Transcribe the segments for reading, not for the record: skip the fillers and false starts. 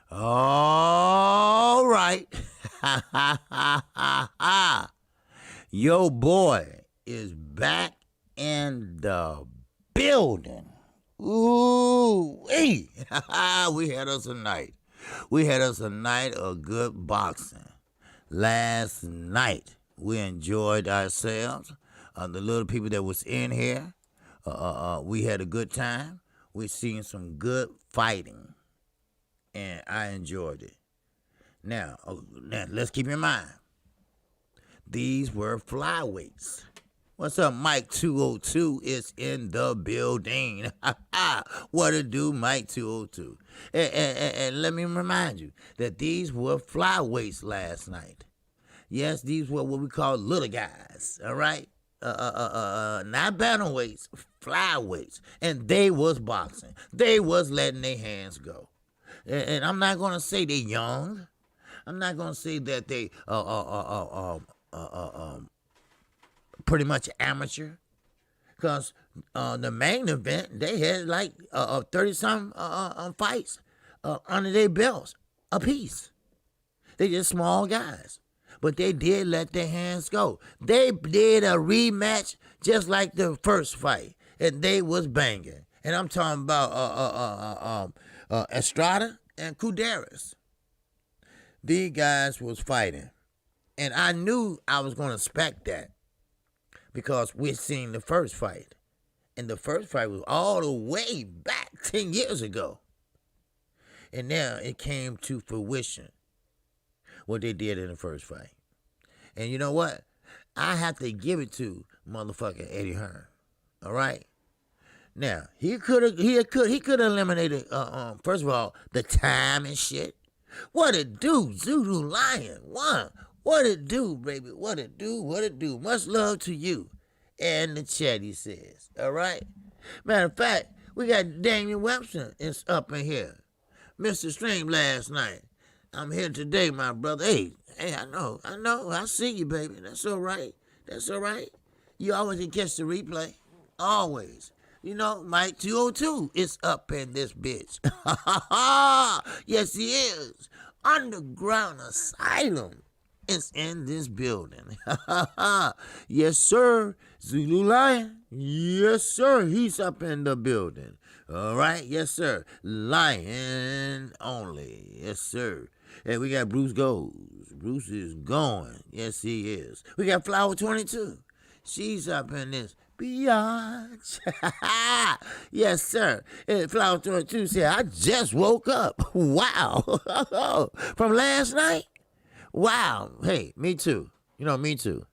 All right. Yo boy is back in the building. Ooh, hey. We had us a night. We had us a night of good boxing. Last night, we enjoyed ourselves. The little people that was in here, we had a good time. We seen some good fighting, and I enjoyed it. Now, let's keep in mind, these were flyweights. What's up, Mike 202 is in the building. What to do, Mike 202? And let me remind you that these were flyweights last night. Yes, these were what we call little guys, all right? Not bantamweights, flyweights. And they was boxing. They was letting their hands go. And I'm not going to say they young. I'm not going to say that they pretty much amateur, because the main event, they had like 30-some fights under their belts apiece. They just small guys, but they did let their hands go. They did a rematch just like the first fight, and they was banging. And I'm talking about Estrada and Kuderas. These guys was fighting, and I knew I was going to expect that, because we'd seen the first fight. And the first fight was all the way back 10 years ago. And now it came to fruition, what they did in the first fight. And you know what? I have to give it to motherfucking Eddie Hearn. All right? Now, he could have eliminated, first of all, the time and shit. What it do, Zulu Lion? What it do, baby? What it do? Much love to you. And the chat, he says. All right? Matter of fact, we got Damian Webster is up in here. Mr. Stream last night. I'm here today, my brother. Hey, I know. I see you, baby. That's all right. You always can catch the replay. Always. You know, Mike 202 is up in this bitch. Yes, he is. Underground Asylum is in this building. Yes, sir. Zulu Lion. Yes, sir. He's up in the building. All right. Yes, sir. Lion only. Yes, sir. And we got Bruce Goes. Bruce is going. Yes, he is. We got Flower 22. She's up in this biatch. Yes, sir. And Flower 22 said, I just woke up. Wow. From last night? Wow. Hey, me too. Me too.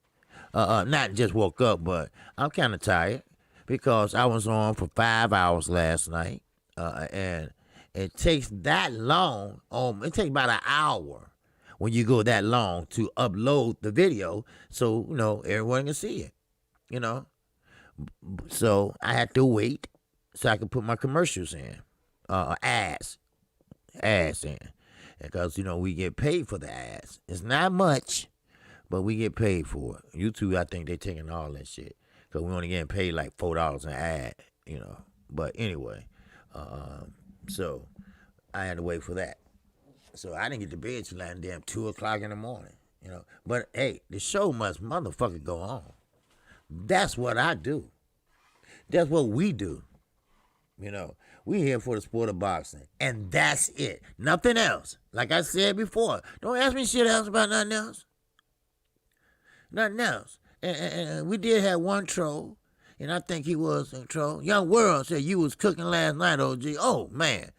Not just woke up, but I'm kind of tired because I was on for 5 hours last night. And it takes that long. It takes about an hour when you go that long to upload the video so, everyone can see it, So I had to wait so I could put my commercials in, ads in. Because, we get paid for the ads. It's not much, but we get paid for it. YouTube, I think they taking all that shit. Because we only getting paid like $4 an ad, But anyway, so I had to wait for that. So I didn't get to bed till like damn 2 o'clock in the morning, But hey, the show must motherfucking go on. That's what I do. That's what we do. We here for the sport of boxing. And that's it. Nothing else. Like I said before, don't ask me shit else about nothing else. Nothing else. And we did have one troll, and I think he was a troll. Young World said you was cooking last night, OG. Oh, man.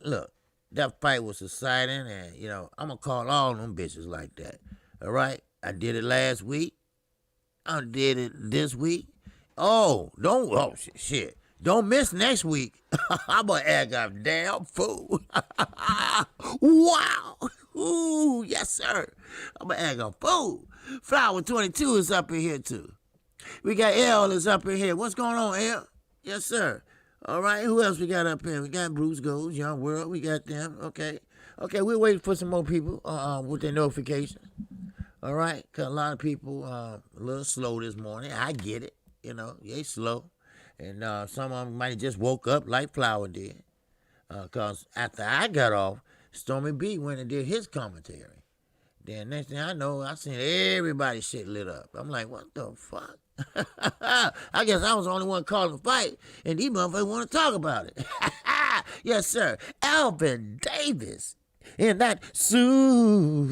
Look, that fight was exciting, and, I'm going to call all them bitches like that. All right? I did it last week. I did it this week. Shit. Don't miss next week. I'm going to act a damn fool. Wow. Ooh, yes, sir. I'm going to act a fool. Flower 22 is up in here, too. We got L is up in here. What's going on, L? Yes, sir. All right. Who else we got up here? We got Bruce Goes, Young World. We got them. Okay, we're waiting for some more people with their notifications. All right. Because a lot of people a little slow this morning. I get it. They slow. And some of them might have just woke up like Flower did. Because after I got off, Stormy B went and did his commentary. Then next thing I know, I seen everybody's shit lit up. I'm like, what the fuck? I guess I was the only one calling the fight, and these motherfuckers want to talk about it. Yes, sir. Alvin Davis in that Sue.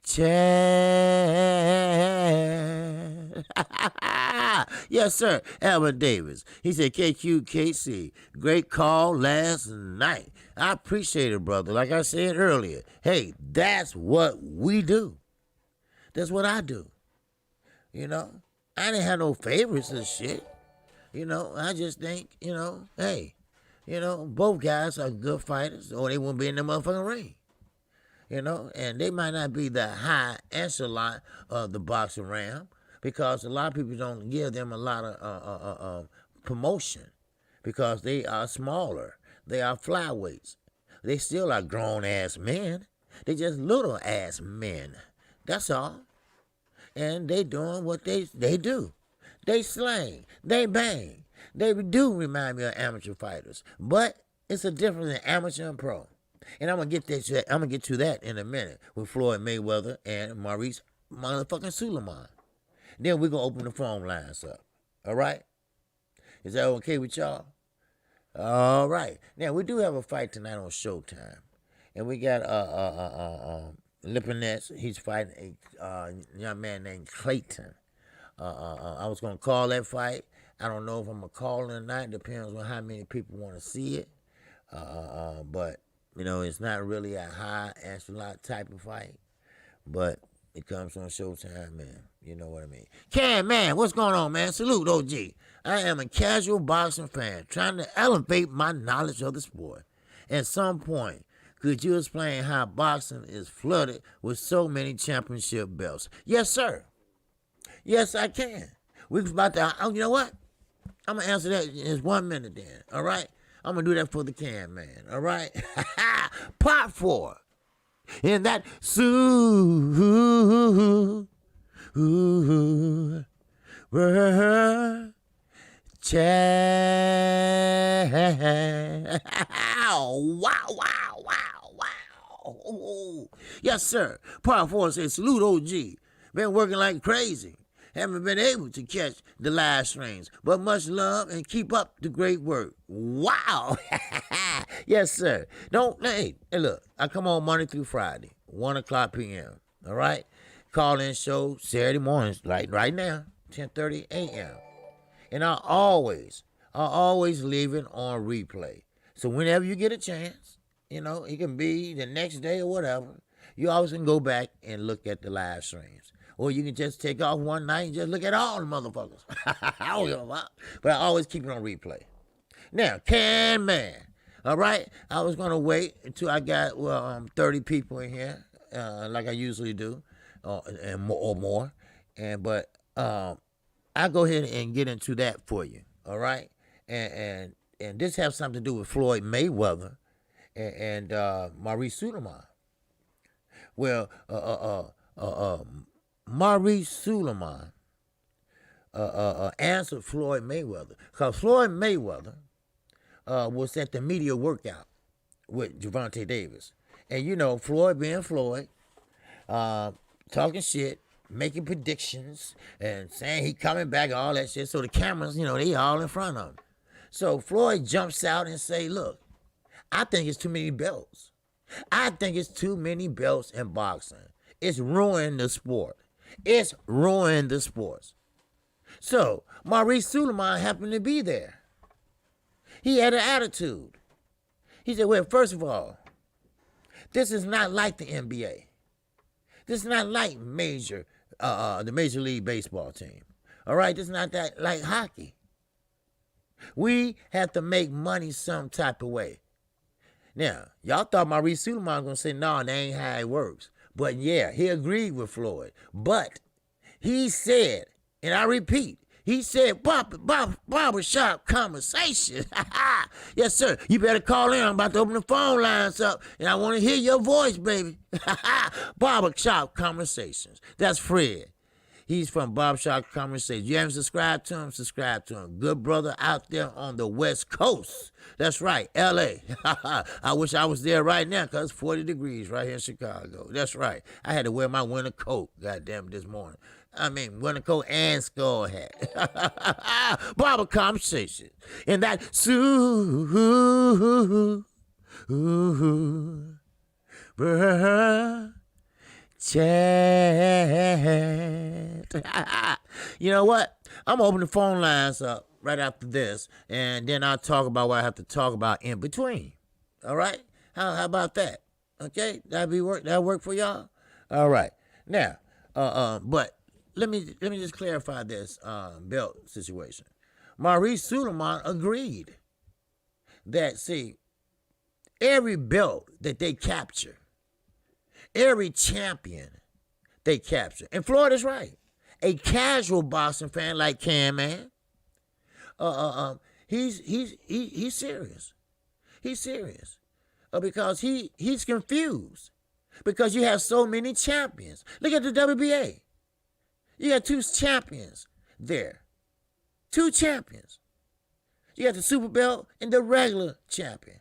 Chad. Yes, sir. Alvin Davis. He said, KQKC, great call last night. I appreciate it, brother. Like I said earlier, hey, that's what we do. That's what I do. You know, I didn't have no favorites and shit. You know, I just think, hey, both guys are good fighters or they won't be in the motherfucking ring. And they might not be the high echelon of the boxing realm because a lot of people don't give them a lot of promotion because they are smaller. They are flyweights. They still are grown-ass men. They just little-ass men. That's all. And they doing what they do. They slang. They bang. They do remind me of amateur fighters. But it's a difference in amateur and pro. And I'm gonna get to that in a minute with Floyd Mayweather and Maurice motherfucking Suleiman. Then we're gonna open the phone lines up. All right? Is that okay with y'all? All right. Now we do have a fight tonight on Showtime, and we got Lipinets. He's fighting a young man named Clayton. I was gonna call that fight. I don't know if I'm gonna call it or not. Depends on how many people want to see it. But it's not really a high echelon type of fight, but it comes on Showtime, man. You know what I mean? Cam, man, what's going on, man? Salute, OG. I am a casual boxing fan trying to elevate my knowledge of the sport. At some point, could you explain how boxing is flooded with so many championship belts? Yes, sir. Yes, I can. We was about to, you know what? I'm going to answer that in 1 minute then, all right? I'm going to do that for the Can Man, all right? Part 4. In that wow. Yes, sir. Part 4 says, salute OG. Been working like crazy. Haven't been able to catch the live streams, but much love and keep up the great work. Wow. Yes, sir. Hey, look, I come on Monday through Friday, 1 o'clock p.m., all right? Call-in show Saturday mornings, like right now, 10:30 a.m. And I always leave it on replay. So whenever you get a chance, it can be the next day or whatever, you always can go back and look at the live streams. Or you can just take off one night and just look at all the motherfuckers. I don't give a fuck. But I always keep it on replay. Now, Can Man. All right? I was going to wait until I got 30 people in here, like I usually do, and more. But I'll go ahead and get into that for you. All right? And this has something to do with Floyd Mayweather and Maurice Suleiman. Well, Maurice Suleiman answered Floyd Mayweather because Floyd Mayweather was at the media workout with Gervonta Davis. And, Floyd being Floyd, talking shit, making predictions, and saying he coming back, all that shit. So the cameras, they all in front of him. So Floyd jumps out and say, look, I think it's too many belts. I think it's too many belts in boxing. It's ruined the sport. It's ruined the sports. So, Maurice Suleiman happened to be there. He had an attitude. He said, well, first of all, this is not like the NBA. This is not like the Major League Baseball team. All right? This is not that like hockey. We have to make money some type of way. Now, y'all thought Maurice Suleiman was going to say, no, that ain't how it works. But yeah, he agreed with Floyd. But he said, and I repeat, he said, barbershop conversation. Yes, sir. You better call in. I'm about to open the phone lines up, and I want to hear your voice, baby. Barbershop conversations. That's Fred. He's from Barbershop Conversation. You haven't subscribed to him? Subscribe to him. Good brother out there on the West Coast. That's right, L.A. I wish I was there right now because it's 40 degrees right here in Chicago. That's right. I had to wear my winter coat, goddamn, this morning. I mean, winter coat and skull hat. Barber Conversation. And that chat. You know what? I'm going to open the phone lines up right after this, and then I'll talk about what I have to talk about in between. All right? How about that? Okay? That'll work for y'all? All right. Now, but let me just clarify this belt situation. Maurice Suleiman agreed that, see, every belt that they capture, every champion they capture, and Florida's right. A casual boxing fan like Cam Man, he's serious. He's serious because he's confused because you have so many champions. Look at the WBA. You got 2 champions there. 2 champions. You got the super belt and the regular champion.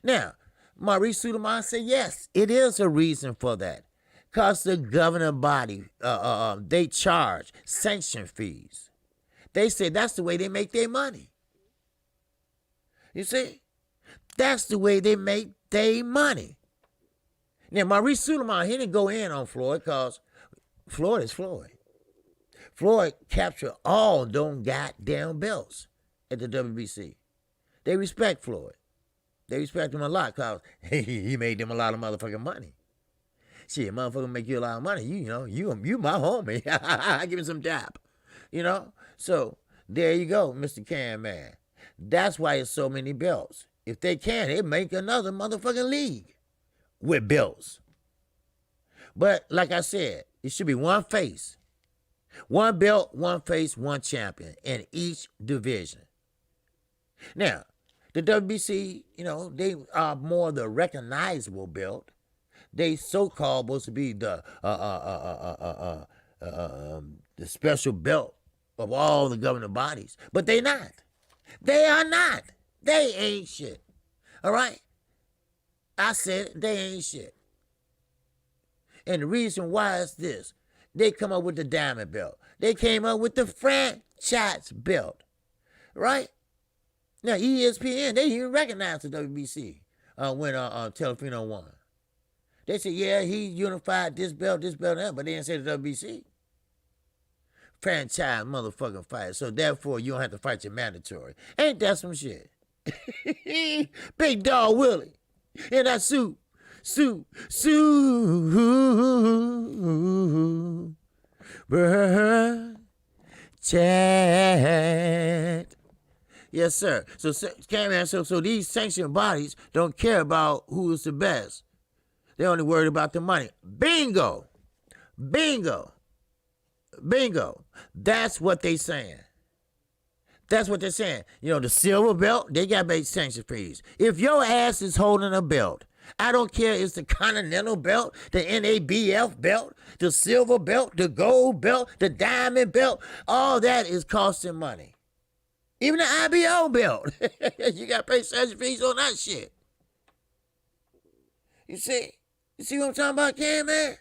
Now, Maurice Suleiman said, yes, it is a reason for that. Because the governing body, they charge sanction fees. They say that's the way they make their money. You see? That's the way they make their money. Now, Maurice Suleiman, he didn't go in on Floyd because Floyd is Floyd. Floyd captured all them goddamn belts at the WBC. They respect Floyd. They respect him a lot because he made them a lot of motherfucking money. Shit, motherfucker make you a lot of money. You my homie. Give me some dap. You know? So, there you go, Mr. Can Man. That's why it's so many belts. If they can, they make another motherfucking league with belts. But, like I said, it should be one face. One belt, one face, one champion in each division. Now, the WBC, they are more the recognizable belt. They so-called supposed to be the special belt of all the governing bodies, but they not. They are not. They ain't shit. All right? I said it, they ain't shit. And the reason why is this. They come up with the diamond belt. They came up with the franchise belt. Right? Now, ESPN, they even recognized the WBC when Telefino won. They said, yeah, he unified this belt, and that, but they didn't say the WBC. Franchise motherfucking fight. So therefore, you don't have to fight your mandatory. Ain't that some shit? Big Dog Willie in that suit. Chat. Yes, sir. So these sanctioned bodies don't care about who is the best. They're only worried about the money. Bingo. That's what they saying. The silver belt, they got to make sanction fees. If your ass is holding a belt, I don't care if it's the Continental belt, the NABF belt, the silver belt, the gold belt, the diamond belt, all that is costing money. Even the IBO belt. You got to pay sanction fees on that shit. You see what I'm talking about, Cam Man?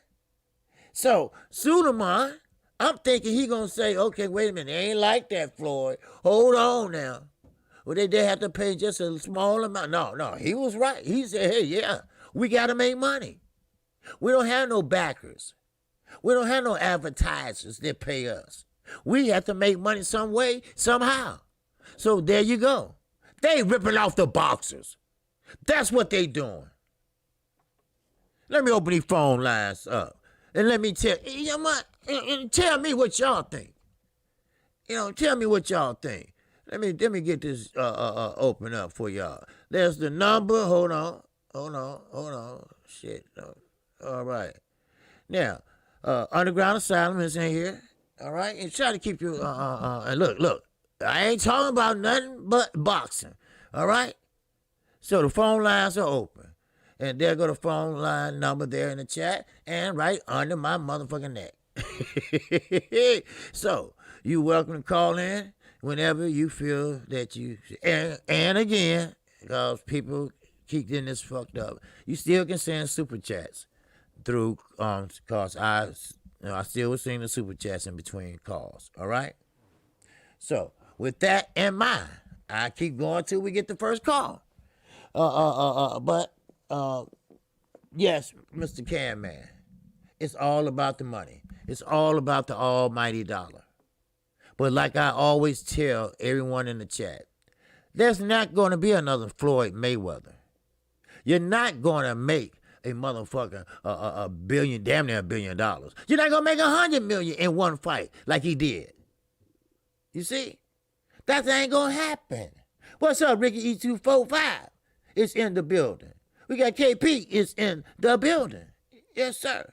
So, Suleiman, I'm thinking he going to say, okay, wait a minute, it ain't like that, Floyd. Hold on now. Well, they have to pay just a small amount. No, he was right. He said, hey, yeah, we got to make money. We don't have no backers. We don't have no advertisers that pay us. We have to make money some way, somehow. So there you go. They ripping off the boxers. That's what they doing. Let me open these phone lines up. And let me tell me what y'all think. Tell me what y'all think. Let me get this open up for y'all. There's the number. Hold on. Shit. No. All right. Now, Underground Asylum is in here. All right. And try to keep you. And look. I ain't talking about nothing but boxing. All right. So the phone lines are open. And there go the phone line number there in the chat and right under my motherfucking neck. So, you welcome to call in whenever you feel that you, and again, because people keep getting this fucked up, you still can send super chats through, because I still was seeing the super chats in between calls, all right? So, with that in mind, I keep going till we get the first call. But yes, Mr. Can Man, it's all about the money. It's all about the almighty dollar. But like I always tell everyone in the chat, there's not going to be another Floyd Mayweather. You're not going to make a motherfucker a billion, damn near $1 billion. You're not going to make 100 million in one fight like he did. You see? That ain't going to happen. What's up, Ricky E245? It's in the building. We got KP, it's in the building. Yes, sir.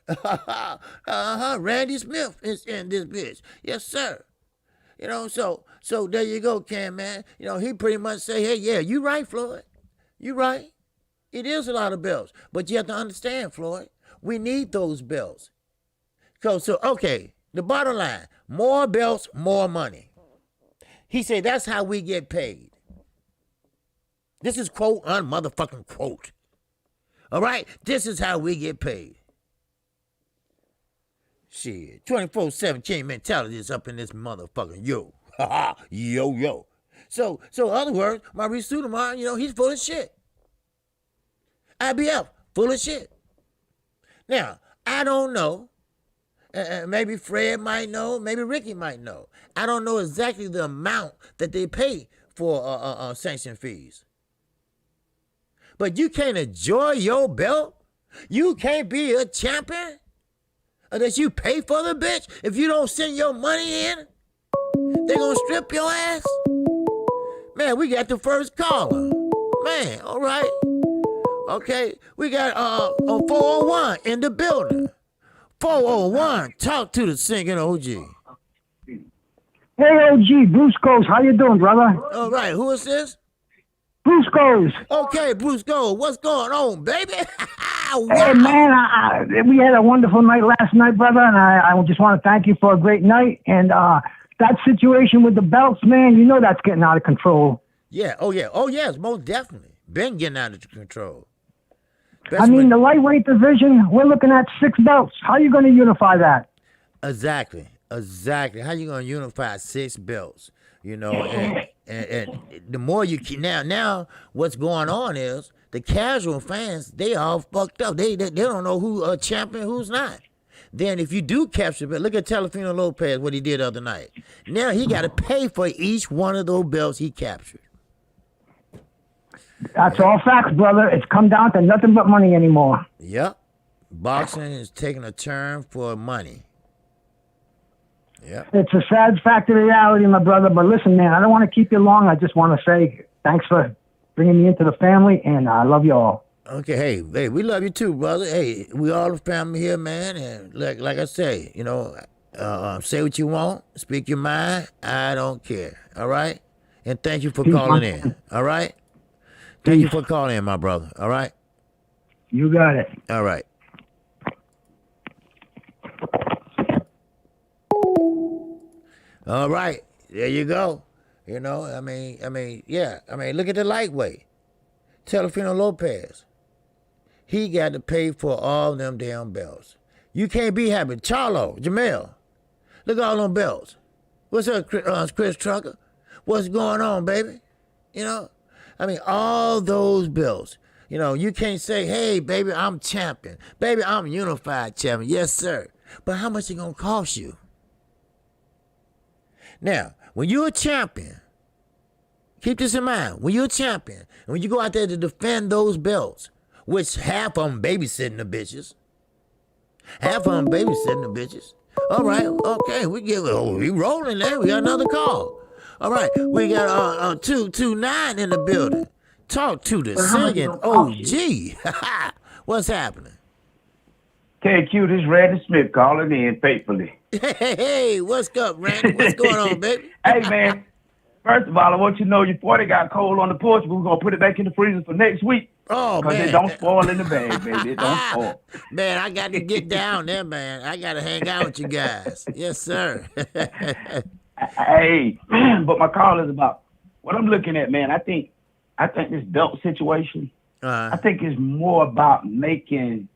Randy Smith is in this bitch. Yes, sir. You know, so there you go, Cam, man. You know, he pretty much say, hey, yeah, you right, Floyd. You right. It is a lot of belts. But you have to understand, Floyd, we need those belts. So, okay, the bottom line, more belts, more money. He said that's how we get paid. This is quote, unmotherfucking quote. All right? This is how we get paid. Shit, 24/7 king mentality is up in this motherfucking yo. Yo. So in other words, Maurice Suleiman, you know, he's full of shit. IBF, full of shit. Now, I don't know. Maybe Fred might know. Maybe Ricky might know. I don't know exactly the amount that they pay for sanction fees. But you can't enjoy your belt. You can't be a champion unless you pay for the bitch. If you don't send your money in, they gonna strip your ass. Man, we got the first caller. Man, all right. Okay, we got 401 in the building. 401, talk to the singing OG. Hey, OG, Bruce Goes. How you doing, brother? All right, who is this? Bruce Goes. Okay, Bruce Gold, what's going on, baby? Wow. Hey, man, we had a wonderful night last night, brother, and I just want to thank you for a great night. And that situation with the belts, man, you know that's getting out of control. Yeah, oh yes, most definitely. Been getting out of control. I mean, the lightweight division, we're looking at 6 belts. How are you going to unify that? Exactly. How you going to unify 6 belts? You know, and the more you keep, now what's going on is the casual fans, they all fucked up. They don't know who a champion, who's not. Then if you do capture it, look at Telefino Lopez, what he did the other night. Now he got to pay for each one of those belts he captured. That's all facts, brother. It's come down to nothing but money anymore. Yep. Boxing is taking a turn for money. Yep. It's a sad fact of reality, my brother. But listen, man, I don't want to keep you long. I just want to say thanks for bringing me into the family, and I love you all. Okay, hey, we love you too, brother. Hey, we all the family here, man. And like I say, you know, say what you want, speak your mind. I don't care. All right? And thank you for calling in. All right? Thank you for calling in, my brother. All right? You got it. All right. All right. There you go. You know, I mean, yeah. I mean, look at the lightweight. Telefino Lopez. He got to pay for all them damn belts. You can't be happy. Charlo, Jamel. Look at all them belts. What's up, Chris Trucker? What's going on, baby? You know? I mean, all those belts. You know, you can't say, hey, baby, I'm champion. Baby, I'm unified champion. Yes, sir. But how much it gonna cost you? Now, when you're a champion, keep this in mind. When you're a champion, and when you go out there to defend those belts, which half of them babysitting the bitches. Half of them babysitting the bitches. All right, okay, we rolling there. We got another call. All right, we got 229 in the building. Talk to the singing OG. What's happening? KQ, this is Randy Smith calling in faithfully. Hey, what's up, Randy? What's going on, baby? Hey, man. First of all, I want you to know your 40 got cold on the porch, but we're going to put it back in the freezer for next week. Oh, Because it man. don't spoil in the bag, baby. It don't spoil. Man, I got to get down there, man. I got to hang out with you guys. Yes, sir. Hey, but my call is about what I'm looking at, man. I think this belt situation, I think it's more about making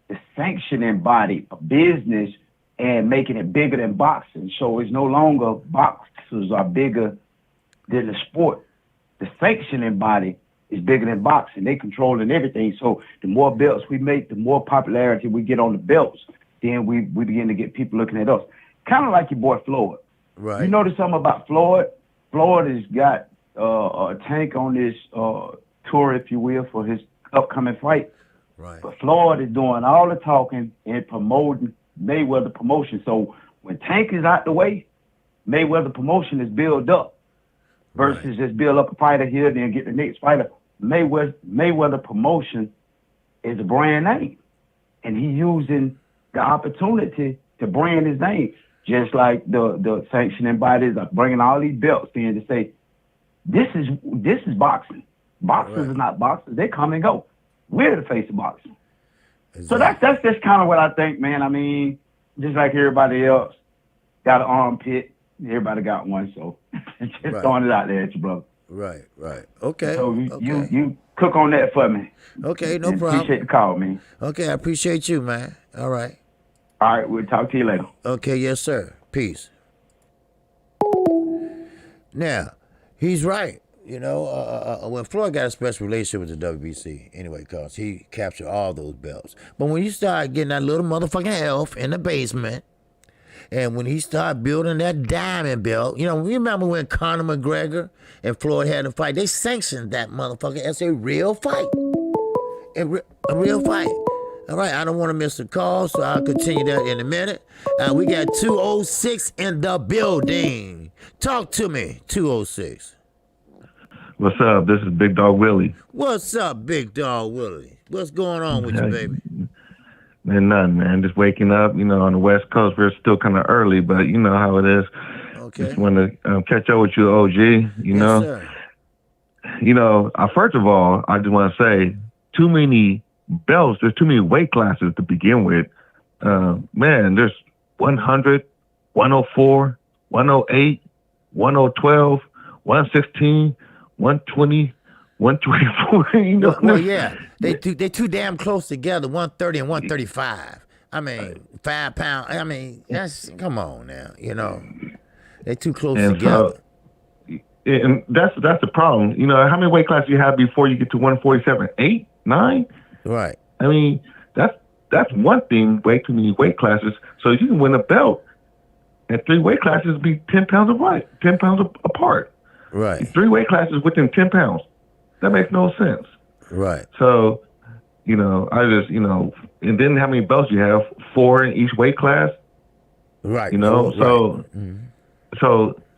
the sanctioning body a business and making it bigger than boxing. So it's no longer boxers are bigger than the sport. The sanctioning body is bigger than boxing. They controlling everything. So the more belts we make, the more popularity we get on the belts, then we begin to get people looking at us. Kind of like your boy Floyd. Right. You notice something about Floyd? Floyd has got a tank on this tour, if you will, for his upcoming fight. Right. But Floyd is doing all the talking and promoting Mayweather promotion. So when Tank is out the way, Mayweather promotion is built up versus just build up a fighter here, then get the next fighter. Mayweather promotion is a brand name, and he's using the opportunity to brand his name, just like the sanctioning bodies are bringing all these belts in to say, this is boxing. Boxers is not boxers. They come and go. We're the face of boxing. Exactly. So that's just kind of what I think, man. I mean, just like everybody else got an armpit, everybody got one. So just throwing it out there at you, brother. Right. Okay. So you cook on that for me. Okay, no problem. Appreciate the call, man. Okay, I appreciate you, man. All right. All right, we'll talk to you later. Okay, yes, sir. Peace. Now, he's right. You know, when Floyd got a special relationship with the WBC, anyway, because he captured all those belts. But when you start getting that little motherfucking elf in the basement, and when he started building that diamond belt, you know, remember when Conor McGregor and Floyd had a fight? They sanctioned that motherfucker as a real fight. A real fight. All right, I don't want to miss the call, so I'll continue that in a minute. We got 206 in the building. Talk to me, 206. What's up? This is Big Dog Willie. What's up, Big Dog Willie? What's going on with you, baby? Man, nothing, man. Just waking up. You know, on the West Coast, we're still kind of early, but you know how it is. Okay. Just want to catch up with you, OG. You know, sir. You know. First of all, I just want to say, too many belts. There's too many weight classes to begin with. Man, there's 100, 104, 108, 1012, 116. 120, 124, you know. Well, yeah, they too damn close together. 130 and 135. I mean, 5 pounds. I mean, come on now. You know, they too close together. And that's the problem. You know, how many weight classes you have before you get to 147? 8, 9? Right. I mean, that's one thing. Way too many weight classes. So you can win a belt, and 3 weight classes be 10 pounds apart. 10 pounds apart. Right. 3 weight classes within 10 pounds. That makes no sense. Right. So, you know, I just, you know, and then how many belts you have? 4 in each weight class. Right. You know, so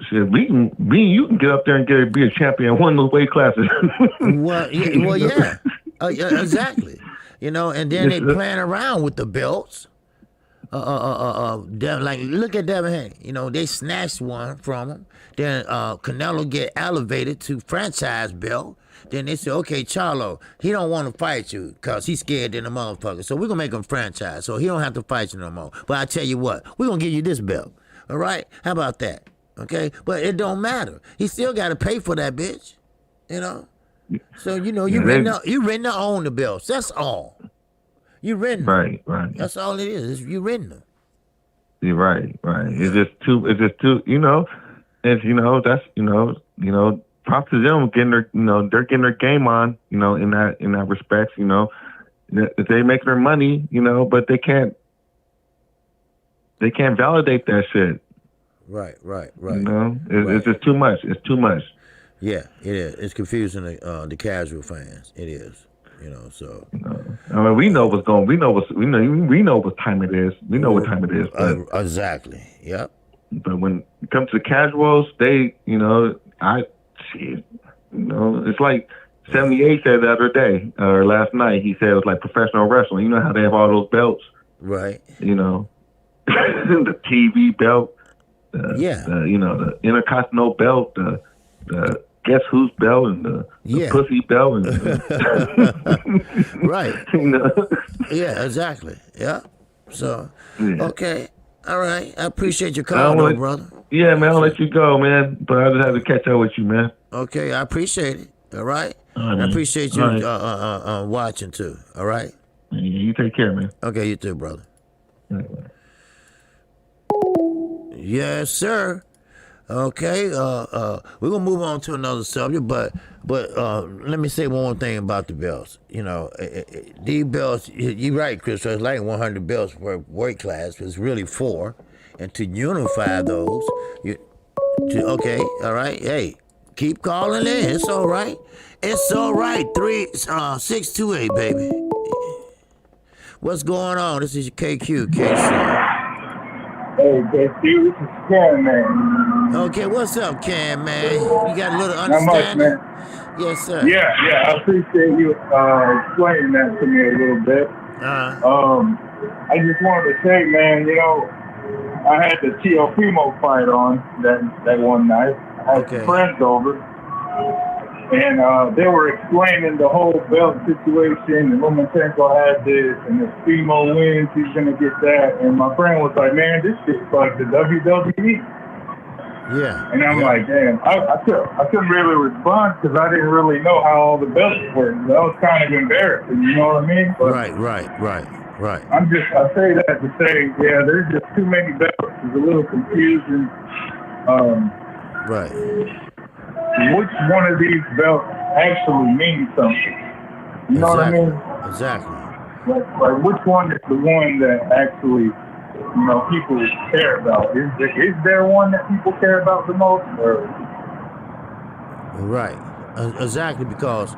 shit, you can get up there and be a champion in one of those weight classes. Yeah. Exactly. You know, and then they playing around with the belts. Like look at Devin Haney. You know, they snatched one from him. Then Canelo get elevated to franchise belt. Then they say, okay, Charlo, he don't want to fight you because he's scared in the motherfucker. So we're gonna make him franchise, so he don't have to fight you no more. But I tell you what, we're gonna give you this belt. All right? How about that? Okay? But it don't matter. He still gotta pay for that bitch. You know? So you know you rent to own the belts. That's all. You renting them. Right. That's all it is. You renting them. You're right. It's just too, you know, and you know, that's, you know, props to them getting their, you know, they're getting their game on, you know, in that respect, you know, they make their money, you know, but they can't validate that shit. Right. You know, it's just too much. It's too much. Yeah, it is. It's confusing the casual fans. It is. You know, so. I mean, we know what time it is. We know what time it is. Exactly. Yep. But when it comes to casuals, they, you know, it's like 78 said the other day or last night. He said it was like professional wrestling. You know how they have all those belts, right? You know, the TV belt, yeah. You know, the Intercontinental belt, the the guess who's belt and the Yeah. pussy belt and Right. you know. Yeah, exactly. Yeah. So, Yeah. okay. All right. I appreciate your I call, don't though, wanna- brother. Yeah, man, I'll let you go, man. But I just had to catch up with you, man. Okay, I appreciate it. All right. All right, And I man. appreciate you All right. watching too. All right. Yeah, you take care, man. Okay, you too, brother. All right, man. Yes, sir. Okay, we're gonna move on to another subject, but let me say one more thing about the belts. You know, these belts. You're right, Chris. It's like 100 belts per weight class. It's really 4, and to unify those, okay, all right. Hey, keep calling in. It's all right. It's all right. 628, baby. What's going on? This is your KQKC. Hey, KQ, this is Ken, man. Okay, what's up, Cam, man? You got a little Not much, understanding? man. Yes, sir. Yeah, I appreciate you explaining that to me a little bit. I just wanted to say, man, you know, I had the Teofimo fight on that one night. I had Okay. some friends over, and they were explaining the whole belt situation, and Lomachenko had this, and if Fimo wins, he's going to get that. And my friend was like, man, this shit's like the WWE. Yeah. And I'm yeah. like, damn, I couldn't really respond because I didn't really know how all the belts work. That was kind of embarrassing, you know what I mean? But Right. I say that to say, yeah, there's just too many belts. There's a little confusion. Right. Which one of these belts actually means something? You know what I mean? Exactly. Like which one is the one that actually, you know, people care about? Is there one that people care about the most? Or? Right. Exactly, because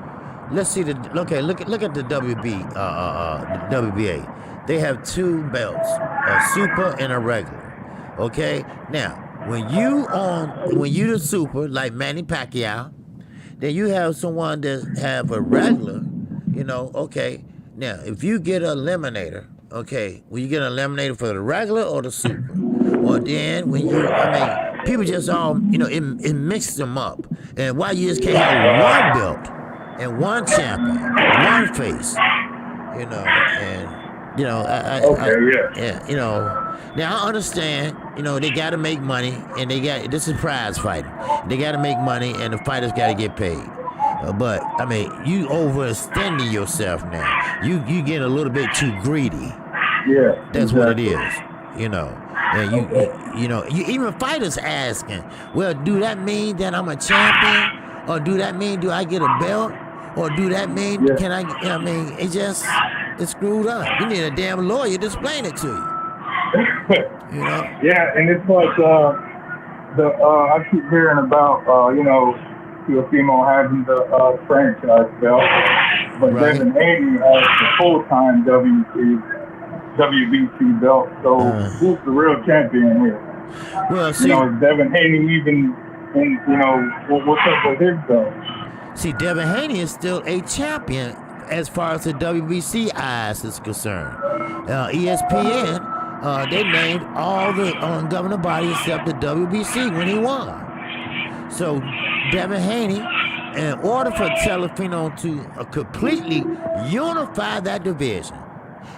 let's see look at the WBA. They have 2 belts, a super and a regular. Okay? Now, when you the super, like Manny Pacquiao, then you have someone that have a regular, you know, okay. Now, if you get an eliminator, okay, will you get an eliminator for the regular or the super? Or then people just all, you know, it mixes them up. And why you just can't have one belt and one champion, one face, you know, and, you know, yeah, you know. Now, I understand, you know, they got to make money, and this is prize fighting. They got to make money, and the fighters got to get paid. But, I mean, you overextending yourself now. You get a little bit too greedy. Yeah. That's exactly. what it is, you know. And you know, even fighters asking, well, do that mean that I'm a champion? Or do that mean do I get a belt? Or do that mean can I mean, it's screwed up. You need a damn lawyer to explain it to you. You know? Yeah, and it's like I keep hearing about you know, Teofimo having the franchise belt, but Right. Devin Haney has the full-time WBC belt. So who's the real champion here? Well, see, You know, is Devin Haney even in? You know, what's up with his belt? see, Devin Haney is still a champion as far as the WBC eyes is concerned. ESPN, they named all the governing bodies except the WBC when he won. So Devin Haney, in order for Telefino to completely unify that division,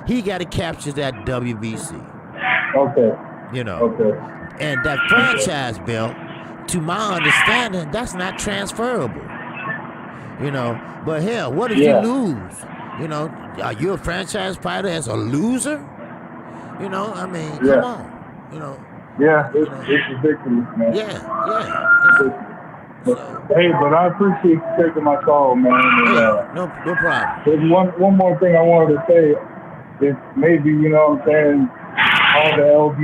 he got to capture that WBC. Okay. You know, Okay. and that franchise belt, to my understanding, that's not transferable. You know, but hell, what if you lose? You know, are you a franchise fighter as a loser? You know, I mean, come on. You know. Yeah, it's ridiculous, man. Yeah. Hey, but I appreciate you taking my call, man. And, No problem. there's one more thing I wanted to say. Is maybe, you know what I'm saying, all the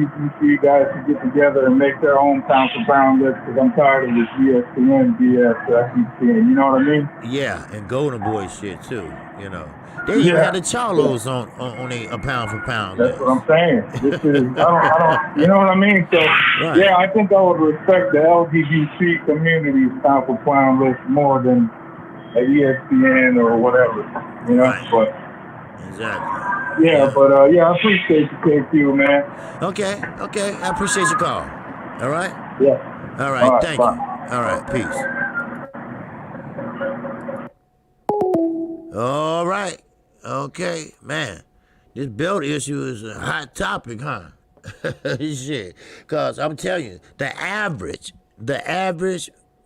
LGBT guys should get together and make their own pound for pound list, because I'm tired of this ESPN BS that I keep seeing. You know what I mean? Yeah, and Golden Boy shit too. You know, they even had the Charlos on a pound for pound That's list. what I'm saying. This is, I don't, you know what I mean? So, Right. yeah, I think I would respect the LGBT community's pound for pound list more than a ESPN or whatever, you know? Right. But, Exactly. yeah, but, I appreciate you, KQ, man. Okay. I appreciate your call. All right. Yeah. All right. All right, Thank bye. you. All right. Peace. All right. Okay, man. This belt issue is a hot topic, huh? Shit. Cause I'm telling you, the average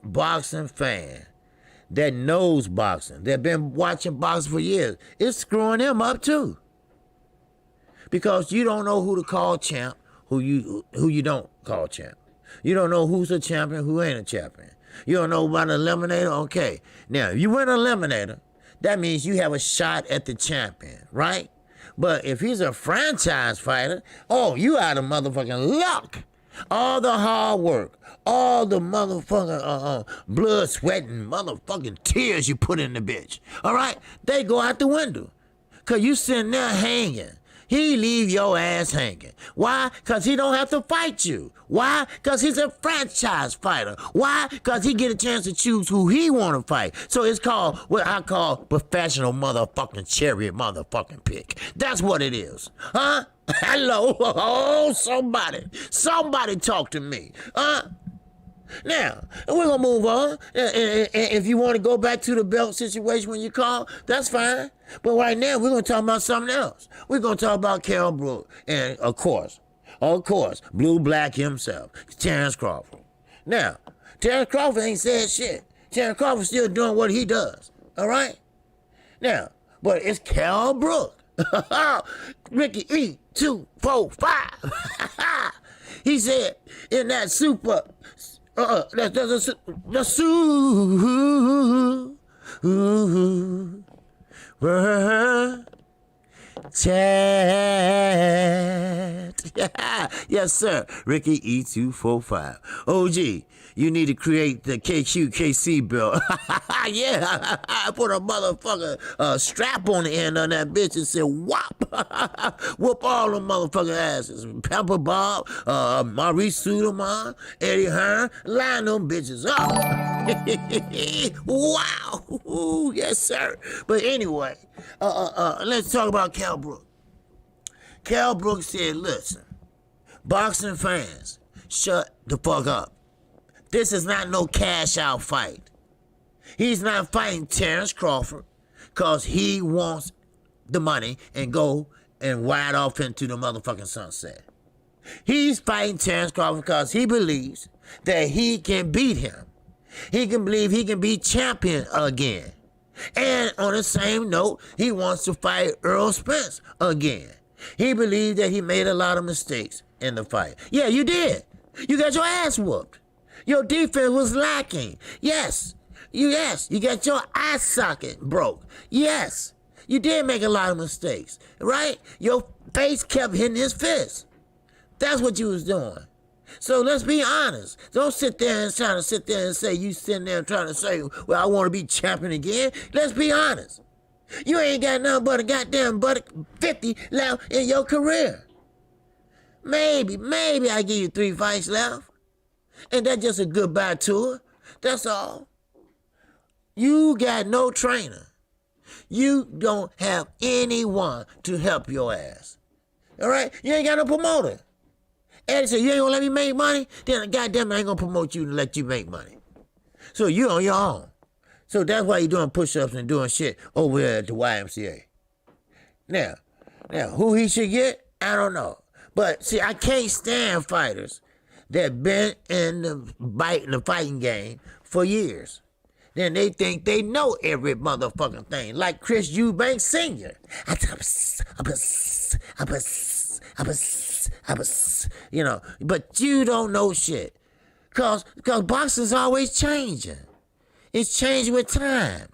boxing fan that knows boxing, that been watching boxing for years, it's screwing them up too. Because you don't know who to call champ, who you don't call champ. You don't know who's a champion, who ain't a champion. You don't know about an eliminator? Okay. Now, if you win an eliminator, that means you have a shot at the champion, right? But if he's a franchise fighter, oh, you out of motherfucking luck. All the hard work, all the motherfucking blood, sweat, and motherfucking tears you put in the bitch, all right? They go out the window. Because you sitting there hanging. He leave your ass hanging. Why? Because he don't have to fight you. Why? Because he's a franchise fighter. Why? Because he get a chance to choose who he want to fight. So it's called what I call professional motherfucking chariot motherfucking pick. That's what it is. Huh? Hello? Oh, somebody talk to me. Huh? Now, we're going to move on. If you want to go back to the belt situation when you call, that's fine. But right now, we're going to talk about something else. We're going to talk about Kell Brook and, of course, Blue Black himself, Terrence Crawford. Now, Terrence Crawford ain't said shit. Terrence Crawford still doing what he does. All right? Now, but it's Kell Brook. Ricky E. 245. He said in that super... the chat. Yes, sir. Ricky E245. OG, you need to create the KQKC bill. Yeah, I put a motherfucker strap on the end of that bitch and said, whop. Whoop all them motherfucking asses. Pepper Bob, Maurice Suderman, Eddie Hearn, line them bitches up. Wow. Ooh, yes, sir. But anyway, let's talk about Kell Brook. Kell Brook said, listen, boxing fans, shut the fuck up. This is not no cash out fight. He's not fighting Terrence Crawford because he wants the money and go and ride off into the motherfucking sunset. He's fighting Terrence Crawford because he believes that he can beat him. He can believe he can be champion again. And on the same note, he wants to fight Earl Spence again. He believed that he made a lot of mistakes in the fight. Yeah, you did. You got your ass whooped. Your defense was lacking. Yes. You got your eye socket broke. Yes. You did make a lot of mistakes, right? Your face kept hitting his fist. That's what you was doing. So let's be honest. Don't sit there and try to sit there and say you sitting there trying to say, well, I want to be champion again. Let's be honest. You ain't got nothing but a goddamn 50 left in your career. Maybe I give you 3 fights left. And that's just a goodbye tour. That's all. You got no trainer. You don't have anyone to help your ass. All right? You ain't got no promoter. Eddie said, you ain't gonna let me make money? Then goddamn, I ain't gonna promote you and let you make money. So you on your own. So that's why you're doing push-ups and doing shit over there at the YMCA. Now, who he should get? I don't know. But see, I can't stand fighters that been in the fighting game for years. Then they think they know every motherfucking thing. Like Chris Eubank Sr. You know, but you don't know shit. Cause boxing's always changing. It's changing with time.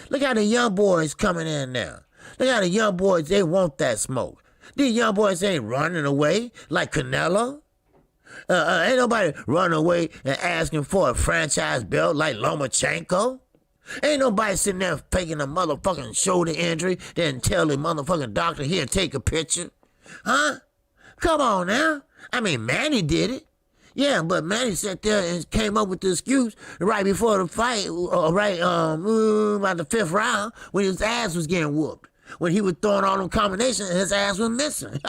Look how the young boys coming in now. Look how the young boys, they want that smoke. These young boys ain't running away like Canelo. Ain't nobody running away and asking for a franchise belt like Lomachenko. Ain't nobody sitting there faking a motherfucking shoulder injury, then tell the motherfucking doctor, here, take a picture. Huh? Come on now. I mean, Manny did it. Yeah, but Manny sat there and came up with the excuse right before the fight, about the 5th round, when his ass was getting whooped. When he was throwing all them combinations and his ass was missing.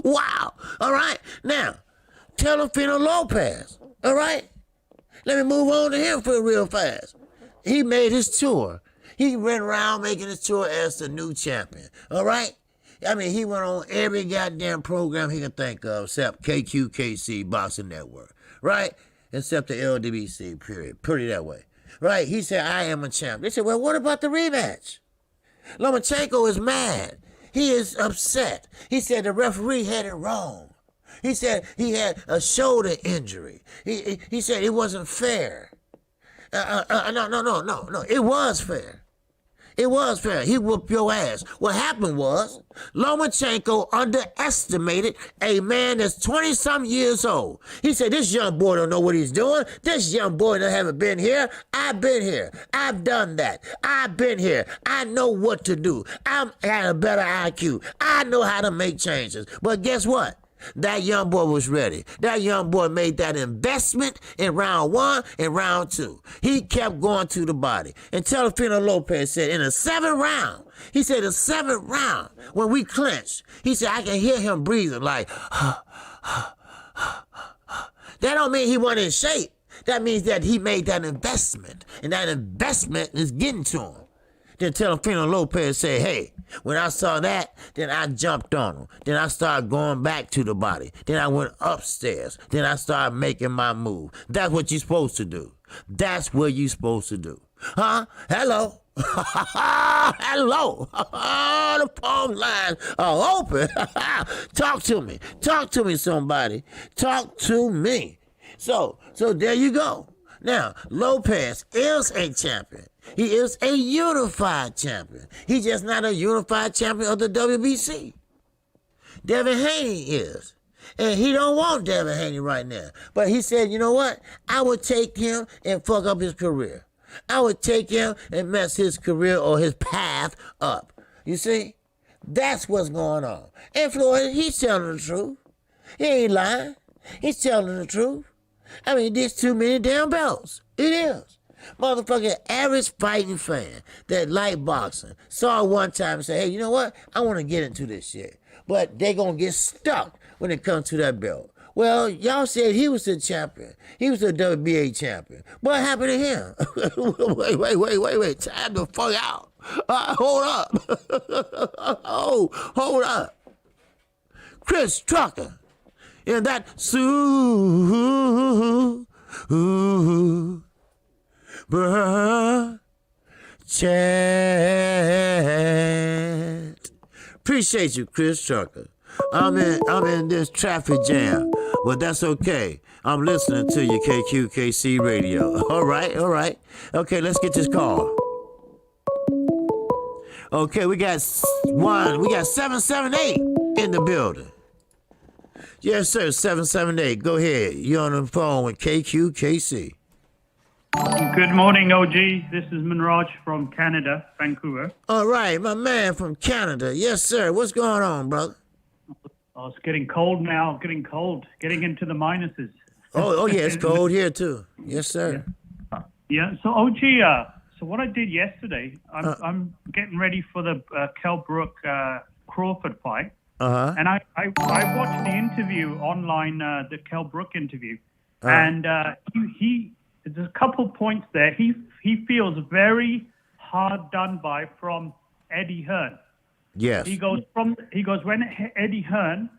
Wow. All right. Now, Teofimo Lopez. All right. Let me move on to him for real fast. He made his tour. He went around making his tour as the new champion. All right? I mean, he went on every goddamn program he could think of except KQKC Boxing Network. Right? Except the LWBC, period. Put it that way. Right? He said, I am a champ. They said, well, what about the rematch? Lomachenko is mad. He is upset. He said the referee had it wrong. He said he had a shoulder injury. He said it wasn't fair. No. It was fair. It was fair. He whooped your ass. What happened was Lomachenko underestimated a man that's 20-some years old. He said, this young boy don't know what he's doing. This young boy that haven't been here. I've been here. I've done that. I've been here. I know what to do. I got a better IQ. I know how to make changes. But guess what? That young boy was ready. That young boy made that investment in round 1 and round 2. He kept going to the body. And Telefino Lopez said in the 7th round, he said the 7th round, when we clinched, he said, I can hear him breathing like, that don't mean he wasn't in shape. That means that he made that investment. And that investment is getting to him. Then Telefino Lopez said, hey, when I saw that, then I jumped on him. Then I started going back to the body. Then I went upstairs. Then I started making my move. That's what you're supposed to do. That's what you're supposed to do. Huh? Hello? Hello? The phone lines are open. Talk to me. Talk to me, somebody. Talk to me. So there you go. Now, Lopez is a champion. He is a unified champion. He's just not a unified champion of the WBC. Devin Haney is. And he don't want Devin Haney right now. But he said, you know what? I would take him and fuck up his career. I would take him and mess his career or his path up. You see? That's what's going on. And Floyd, he's telling the truth. He ain't lying. He's telling the truth. I mean, there's too many damn belts. It is. Motherfucking average fighting fan that like boxing saw it one time and said, hey, you know what? I want to get into this shit. But they going to get stuck when it comes to that belt. Well, y'all said he was the champion. He was the WBA champion. What happened to him? Wait. Time to fuck out. Hold up. Hold up. Chris Trucker. And that chant. Appreciate you, Chris Trucker. I'm in this traffic jam, but that's okay. I'm listening to you, KQKC Radio. All right. Okay, let's get this call. Okay, we got 778 in the building. Yes, sir, 778. Go ahead. You're on the phone with KQKC. Good morning, OG. This is Manraj from Canada, Vancouver. All right, my man from Canada. Yes, sir. What's going on, brother? Oh, it's getting cold now. Getting into the minuses. Oh yeah, it's cold here too. Yes, sir. Yeah. So OG, so what I did yesterday, I'm getting ready for the Kell Brook Crawford fight. And I watched the interview online, the Kell Brook interview, and he there's a couple points there. He feels very hard done by from Eddie Hearn. Yes. He goes when Eddie Hearn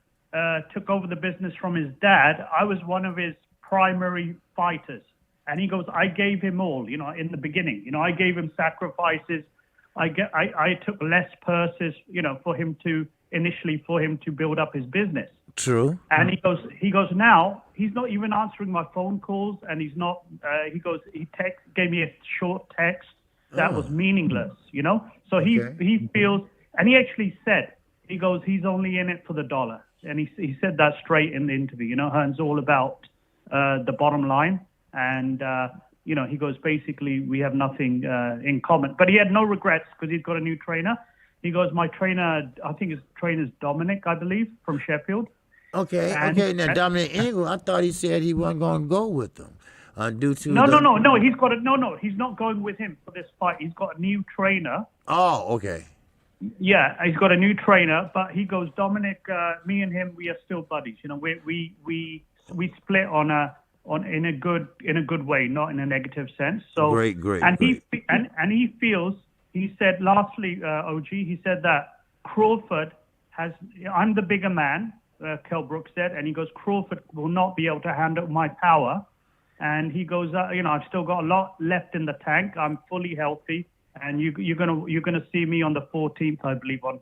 took over the business from his dad, I was one of his primary fighters. And he goes, I gave him all, in the beginning. I gave him sacrifices. I took less purses, for him to build up his business. True. And he goes now, he's not even answering my phone calls, and he's not, he gave me a short text that was meaningless, So Okay. he feels, and he actually said, he goes, he's only in it for the dollar. And he said that straight in the interview, Hearn's all about the bottom line. And, he goes, basically, we have nothing in common. But he had no regrets because he's got a new trainer. He goes, my trainer, I think his trainer's Dominic, I believe, from Sheffield. Okay. Now, Dominic Ingram, I thought he said he wasn't going to go with them due to No. He's not going with him for this fight. He's got a new trainer. Oh, okay. Yeah, he's got a new trainer, but he goes, Dominic, me and him, we are still buddies. We split in a good way, not in a negative sense. So Great. And he feels he said, lastly, OG, he said that Crawford I'm the bigger man, Kell Brook said, and he goes, Crawford will not be able to handle my power. And he goes, I've still got a lot left in the tank. I'm fully healthy. And you're gonna see me on the 14th, I believe, on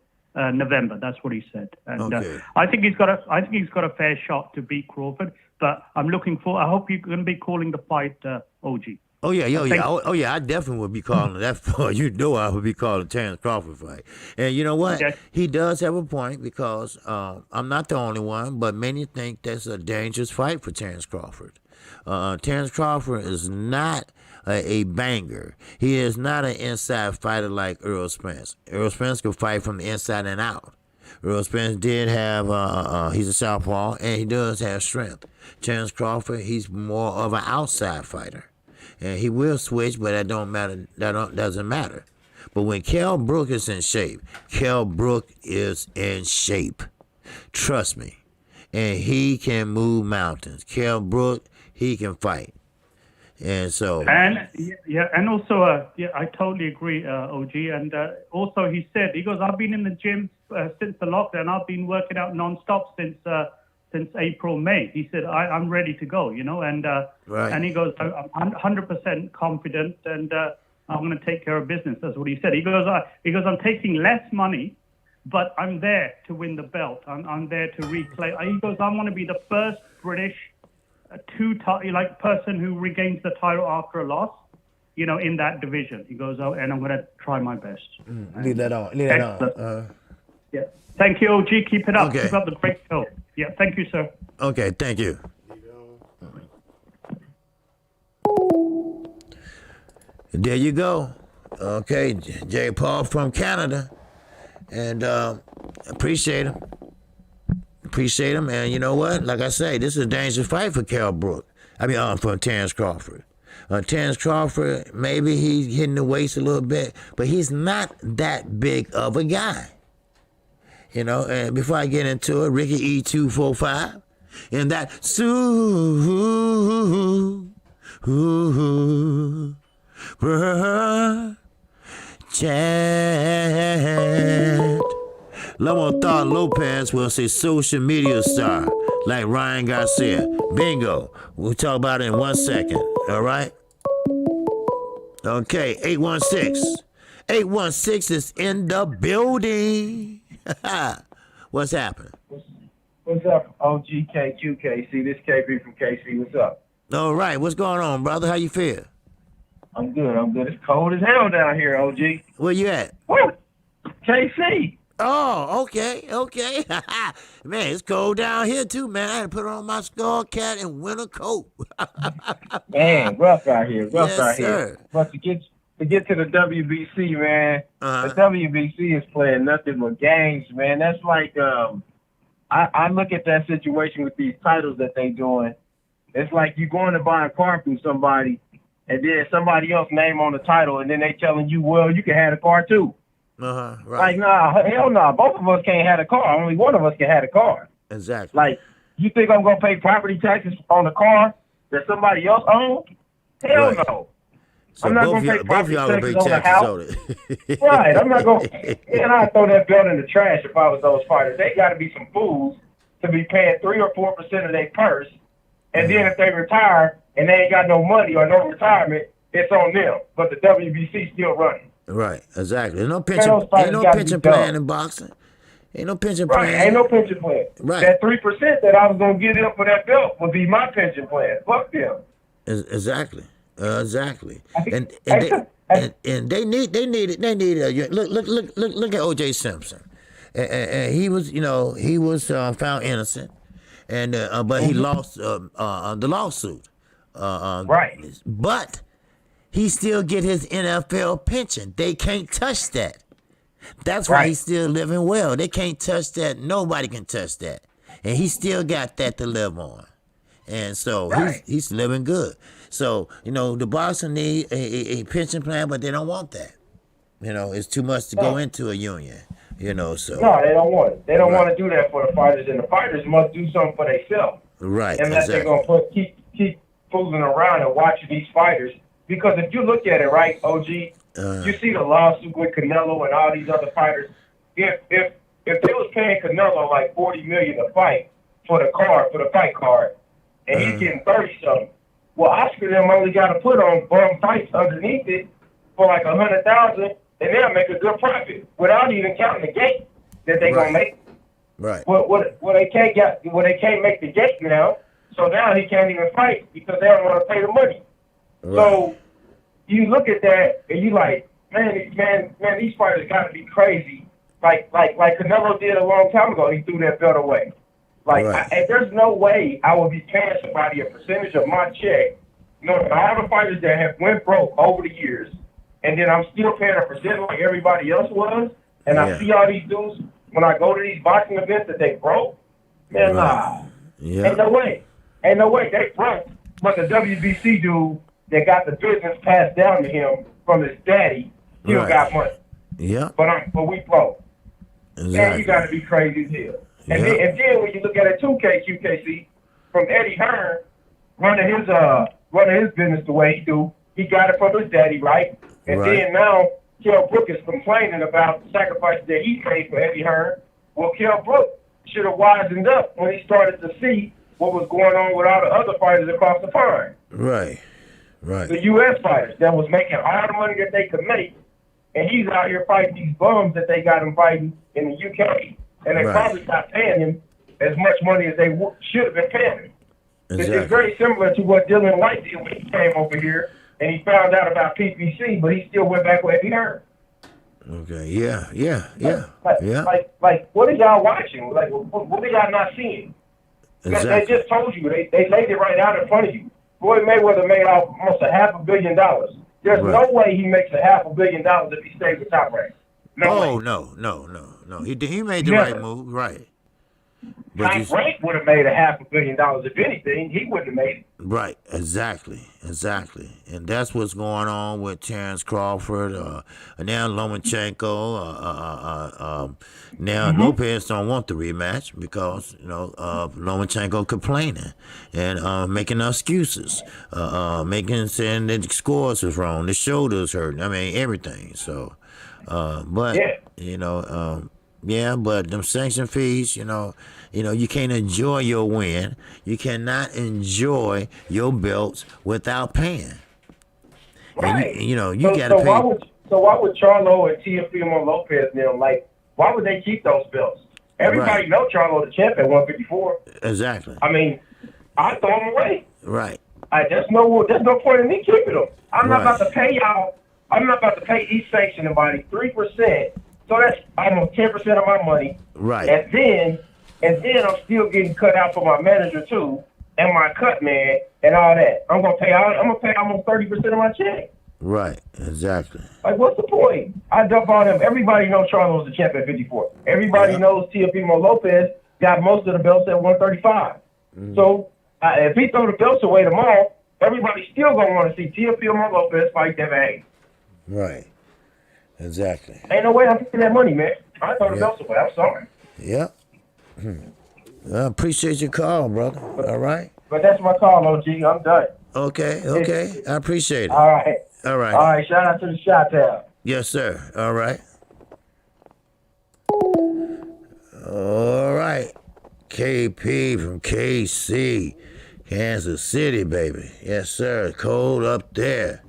November. That's what he said. And I think he's got a fair shot to beat Crawford. But I hope you're going to be calling the fight, OG. Oh yeah, I definitely would be calling that for. You know, I would be calling Terrence Crawford fight. And you know what? Okay. He does have a point because I'm not the only one, but many think that's a dangerous fight for Terrence Crawford. Terrence Crawford is not a banger. He is not an inside fighter like Earl Spence. Earl Spence could fight from the inside and out. Earl Spence did have, he's a southpaw, and he does have strength. Terrence Crawford, he's more of an outside fighter. And he will switch, but that don't matter. Doesn't matter. But when Kell Brook is in shape, Kell Brook is in shape. Trust me. And he can move mountains. Kell Brook, he can fight. And so. And also, I totally agree, OG. And also, he goes, I've been in the gym since the lockdown. I've been working out nonstop since April, May. He said, I'm ready to go, and right. And he goes, I'm 100% confident, and I'm going to take care of business. That's what he said. He goes, I'm taking less money, but I'm there to win the belt. I'm there to reclaim. He goes, I want to be the first British person who regains the title after a loss, in that division. He goes, and I'm going to try my best. Leave that on. Yeah. Thank you, OG. Keep it up. Okay. Keep up the great show. Yeah. Thank you, sir. Okay. Thank you. There you go. Okay. J. Paul from Canada. And appreciate him. And you know what? Like I say, this is a dangerous fight for Kell Brook. For Terrence Crawford. Terrence Crawford, maybe he's hitting the waist a little bit, but he's not that big of a guy. And before I get into it, Ricky E245, and that chant. Lamont Lopez will say social media star like Ryan Garcia. Bingo. We'll talk about it in 1 second. All right? Okay, 816. 816 is in the building. What's happening? What's up, OG KQKC? This KP from KC. What's up? All right. What's going on, brother? How you feel? I'm good. It's cold as hell down here, OG. Where you at? Woo! KC. Oh, okay. Man, it's cold down here too, man. I had to put on my skull cat and winter coat. Man, rough out here. Yes, sir. But to get to the WBC, man, the WBC is playing nothing but games, man. That's like I look at that situation with these titles that they doing. It's like you going to buy a car from somebody, and then somebody else name on the title, and then they telling you, well, you can have a car too. Right. Like, nah, hell nah. Both of us can't have a car. Only one of us can have a car. Exactly. Like, you think I'm going to pay property taxes on the car that somebody else owns? Hell no. So I'm not going to pay property y'all taxes pay on the taxes house. on it. Right. I'm not going to. And I'd throw that belt in the trash if I was those fighters. They got to be some fools to be paying 3 or 4% of their purse. And then if they retire and they ain't got no money or no retirement, it's on them. But the WBC still running. Right, exactly. Ain't no pension plan in boxing. Ain't no pension plan. Right, ain't no pension plan. Right. That 3% that I was gonna give them for that belt would be my pension plan. Fuck them. Exactly. And they need it. Look at O.J. Simpson. And he was found innocent, and but he lost the lawsuit. Right. But he still get his NFL pension. They can't touch that. That's why he's still living well. They can't touch that. Nobody can touch that. And he still got that to live on. And so he's living good. So, the boxer need a pension plan, but they don't want that. It's too much to go into a union. So. No, they don't want it. They don't want to do that for the fighters, and the fighters must do something for themselves. Right, unless they're going to keep fooling around and watching these fighters. Because if you look at it, right, OG, You see the lawsuit with Canelo and all these other fighters. If they was paying Canelo like $40 million to fight for the fight card, and he's getting 30 something, well, Oscar them only got to put on bum fights underneath it for like 100,000, and they'll make a good profit without even counting the gate that they gonna make. Right. Well, they can't make the gate now, so now he can't even fight because they don't want to pay the money. Right. So you look at that and you like, man, these fighters got to be crazy. Like Canelo did a long time ago. He threw that belt away. Like, right. There's no way I would be paying somebody a percentage of my check. You know, all the fighters that have went broke over the years, and then I'm still paying a percentage like everybody else was. And I see all these dudes when I go to these boxing events that they broke. Man, nah. Yeah. Ain't no way. They broke. But the WBC dude that got the business passed down to him from his daddy still got money. Yeah. But we broke. Exactly. Man, you got to be crazy as hell. And then when you look at it too, KQKC, from Eddie Hearn running his business the way he do, he got it from his daddy, right? And then now Kell Brook is complaining about the sacrifices that he paid for Eddie Hearn. Well, Kell Brook should have wisened up when he started to see what was going on with all the other fighters across the pond. Right. The U.S. fighters that was making all the money that they could make, and he's out here fighting these bums that they got him fighting in the UK, and they probably stopped paying him as much money as they should have been paying him. Exactly. It's very similar to what Dylan White did when he came over here and he found out about PPC, but he still went back with Eddie Hearn. Okay. Yeah. Like, what are y'all watching? Like, what are y'all not seeing? Exactly. They just told you. They laid it right out in front of you. Floyd Mayweather made almost $500 million. There's no way he makes $500 million if he stays with Top Rank. No. He made the right move, right? Top Rank would have made $500 million if anything. He wouldn't have made it. Right, exactly. And that's what's going on with Terrence Crawford, now Lomachenko. Now Lopez don't want the rematch because, Lomachenko complaining and making excuses, saying that the scores was wrong, the shoulders hurting, everything. So, but them sanction fees, you can't enjoy your win. You cannot enjoy your belts without paying. Right. And you got to pay. Why would Charlo and Teofimo Lopez and them, why would they keep those belts? Everybody know Charlo the champ at 154. Exactly. I throw them away. Right. There's no point in me keeping them. I'm not about to pay y'all. I'm not about to pay each sanctioning body 3%. So that's almost 10% of my money. Right. And then I'm still getting cut out for my manager too, and my cut man and all that. I'm gonna pay almost 30% of my check. Right. Exactly. Like, what's the point? I dump on him. Everybody knows Charlo's the champ at 54. Everybody knows Teofimo Lopez got most of the belts at 135. So if he throw the belts away tomorrow, everybody's still gonna want to see Teofimo Lopez fight Devin Haney. Right. Exactly. Ain't no way I'm getting that money, man. I throw the belts away. I'm sorry. Yep. I appreciate your call, brother. All right. But that's my call, OG. I'm done. Okay. I appreciate it. All right. All right. All right. Shout out to the Shot Town. Yes, sir. All right. All right. KP from KC, Kansas City, baby. Yes, sir. Cold up there.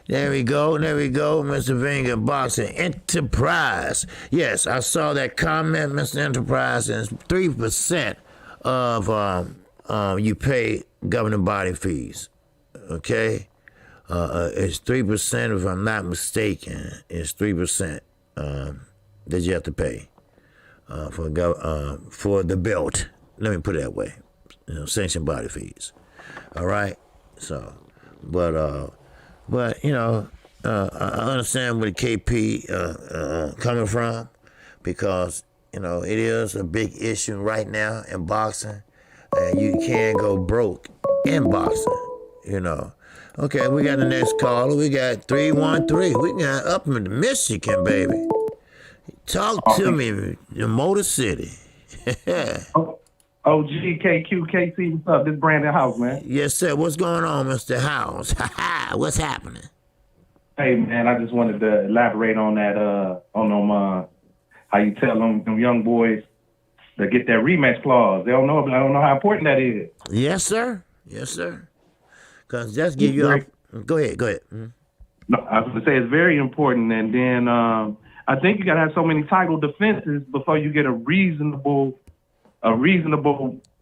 There we go, Mr. Vinger Boxing Enterprise. Yes, I saw that comment, Mr. Enterprise, and it's 3% of you pay governing body fees. Okay? It's 3%, if I'm not mistaken. It's 3% that you have to pay for the belt. Let me put it that way. Sanctioned body fees. All right? So, but I understand where KP coming from because, it is a big issue right now in boxing, and you can't go broke in boxing, Okay, we got the next caller. We got 313. We got up in Michigan, baby. Talk to me, in Motor City. OG KQKC, what's up? This is Brandon House, man. Yes, sir. What's going on, Mr. House? What's happening? Hey man, I just wanted to elaborate on that. On them, how you tell them young boys to get that rematch clause. They don't know. I don't know how important that is. Yes, sir. Yes, sir. Because that's give you up. Go ahead. Mhm. No, I was gonna say it's very important, and then I think you gotta have so many title defenses before you get a reasonable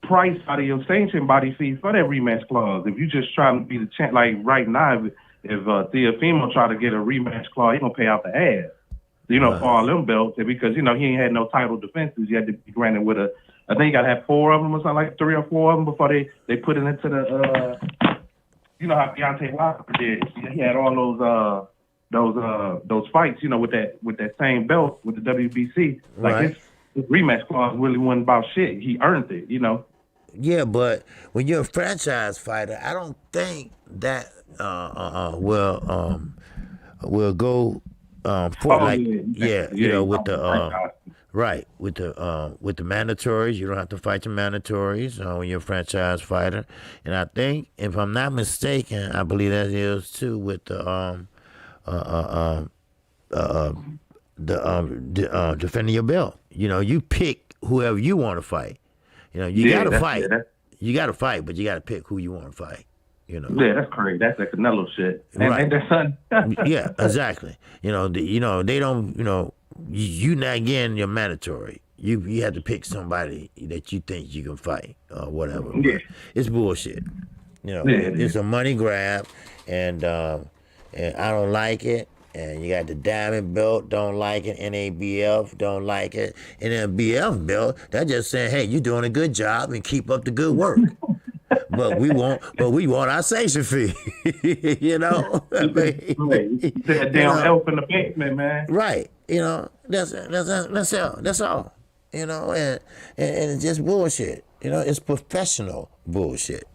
price out of your sanction body fees for that rematch clause. If you just trying to be the champ, like right now, if Teofimo try to get a rematch clause, he gonna pay out the ass. For all them belts, because he ain't had no title defenses. You had to be granted with I think you gotta have 4 of them or something, like 3 or 4 of them before they put it into the. How Deontay Wilder did. He had all those fights, with that same belt with the WBC. Like right. his rematch clause really wasn't about shit. He earned it, Yeah, but when you're a franchise fighter, I don't think that will go for with the right with the mandatories. You don't have to fight the mandatories when you're a franchise fighter. And I think, if I'm not mistaken, I believe that is too with the defending your belt. You pick whoever you want to fight. You got to fight. You got to fight, but you got to pick who you want to fight. Yeah, that's correct. That's that Canelo shit. Right. Ain't that son? Yeah, exactly. They don't. You not getting your mandatory. You have to pick somebody that you think you can fight or whatever. Yeah. But it's bullshit. It's a money grab, and I don't like it. And you got the diamond belt, don't like it. NABF, don't like it. And then BF belt, that's just saying, hey, you're doing a good job and keep up the good work. But we want our sanction fee. That damn elf in the basement, man. Right. That's all. And it's just bullshit. It's professional bullshit.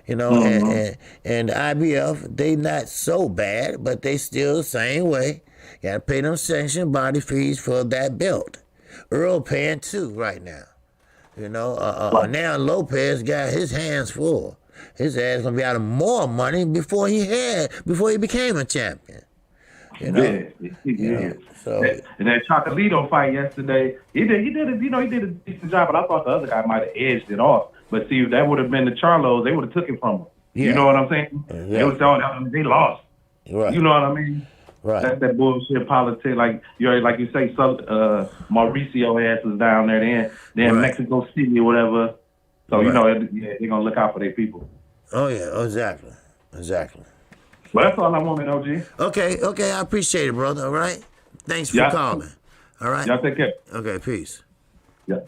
Mm-hmm. and the IBF, they not so bad, but they still the same way. You gotta pay them sanction body fees for that belt. Earl paying too right now. Now Lopez got his hands full. His ass gonna be out of more money before he became a champion. Yeah. So and that Chocolito fight yesterday, he did a decent job, but I thought the other guy might have edged it off. But see, if that would have been the Charlos, they would have took it from him. Yeah. You know what I'm saying? Exactly. They was telling them they lost. Right. You know what I mean? Right. That's that bullshit politics. Like you say, Mauricio ass is down there, then right. Mexico City or whatever. So right. They're gonna look out for their people. Oh yeah, exactly. Well, that's all I wanted, OG. Okay, I appreciate it, brother. All right. Thanks for calling. All right. Y'all take care. Okay, peace. Yeah.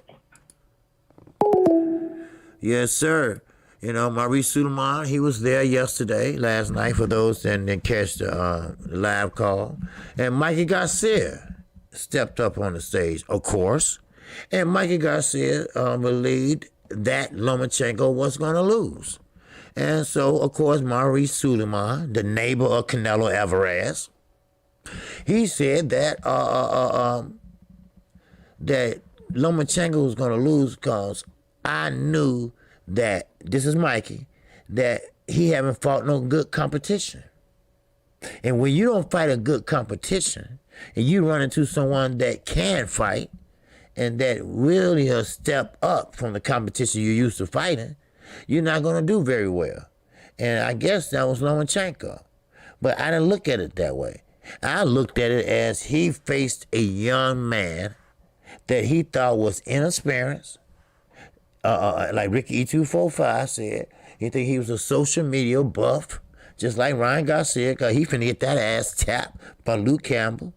Yes, sir. Maurice Suleiman, he was there last night, for those that didn't catch the live call. And Mikey Garcia stepped up on the stage, of course. And Mikey Garcia believed that Lomachenko was going to lose. And so, of course, Maurice Suleiman, the neighbor of Canelo Alvarez, he said that that Lomachenko was going to lose because I knew that, this is Mikey, that he haven't fought no good competition. And when you don't fight a good competition, and you run into someone that can fight, and that really a step up from the competition you're used to fighting, you're not going to do very well. And I guess that was Lomachenko. But I didn't look at it that way. I looked at it as he faced a young man that he thought was inexperienced. Like Ricky E245 said, he think he was a social media buff, just like Ryan Garcia, because he finna get that ass tapped by Luke Campbell.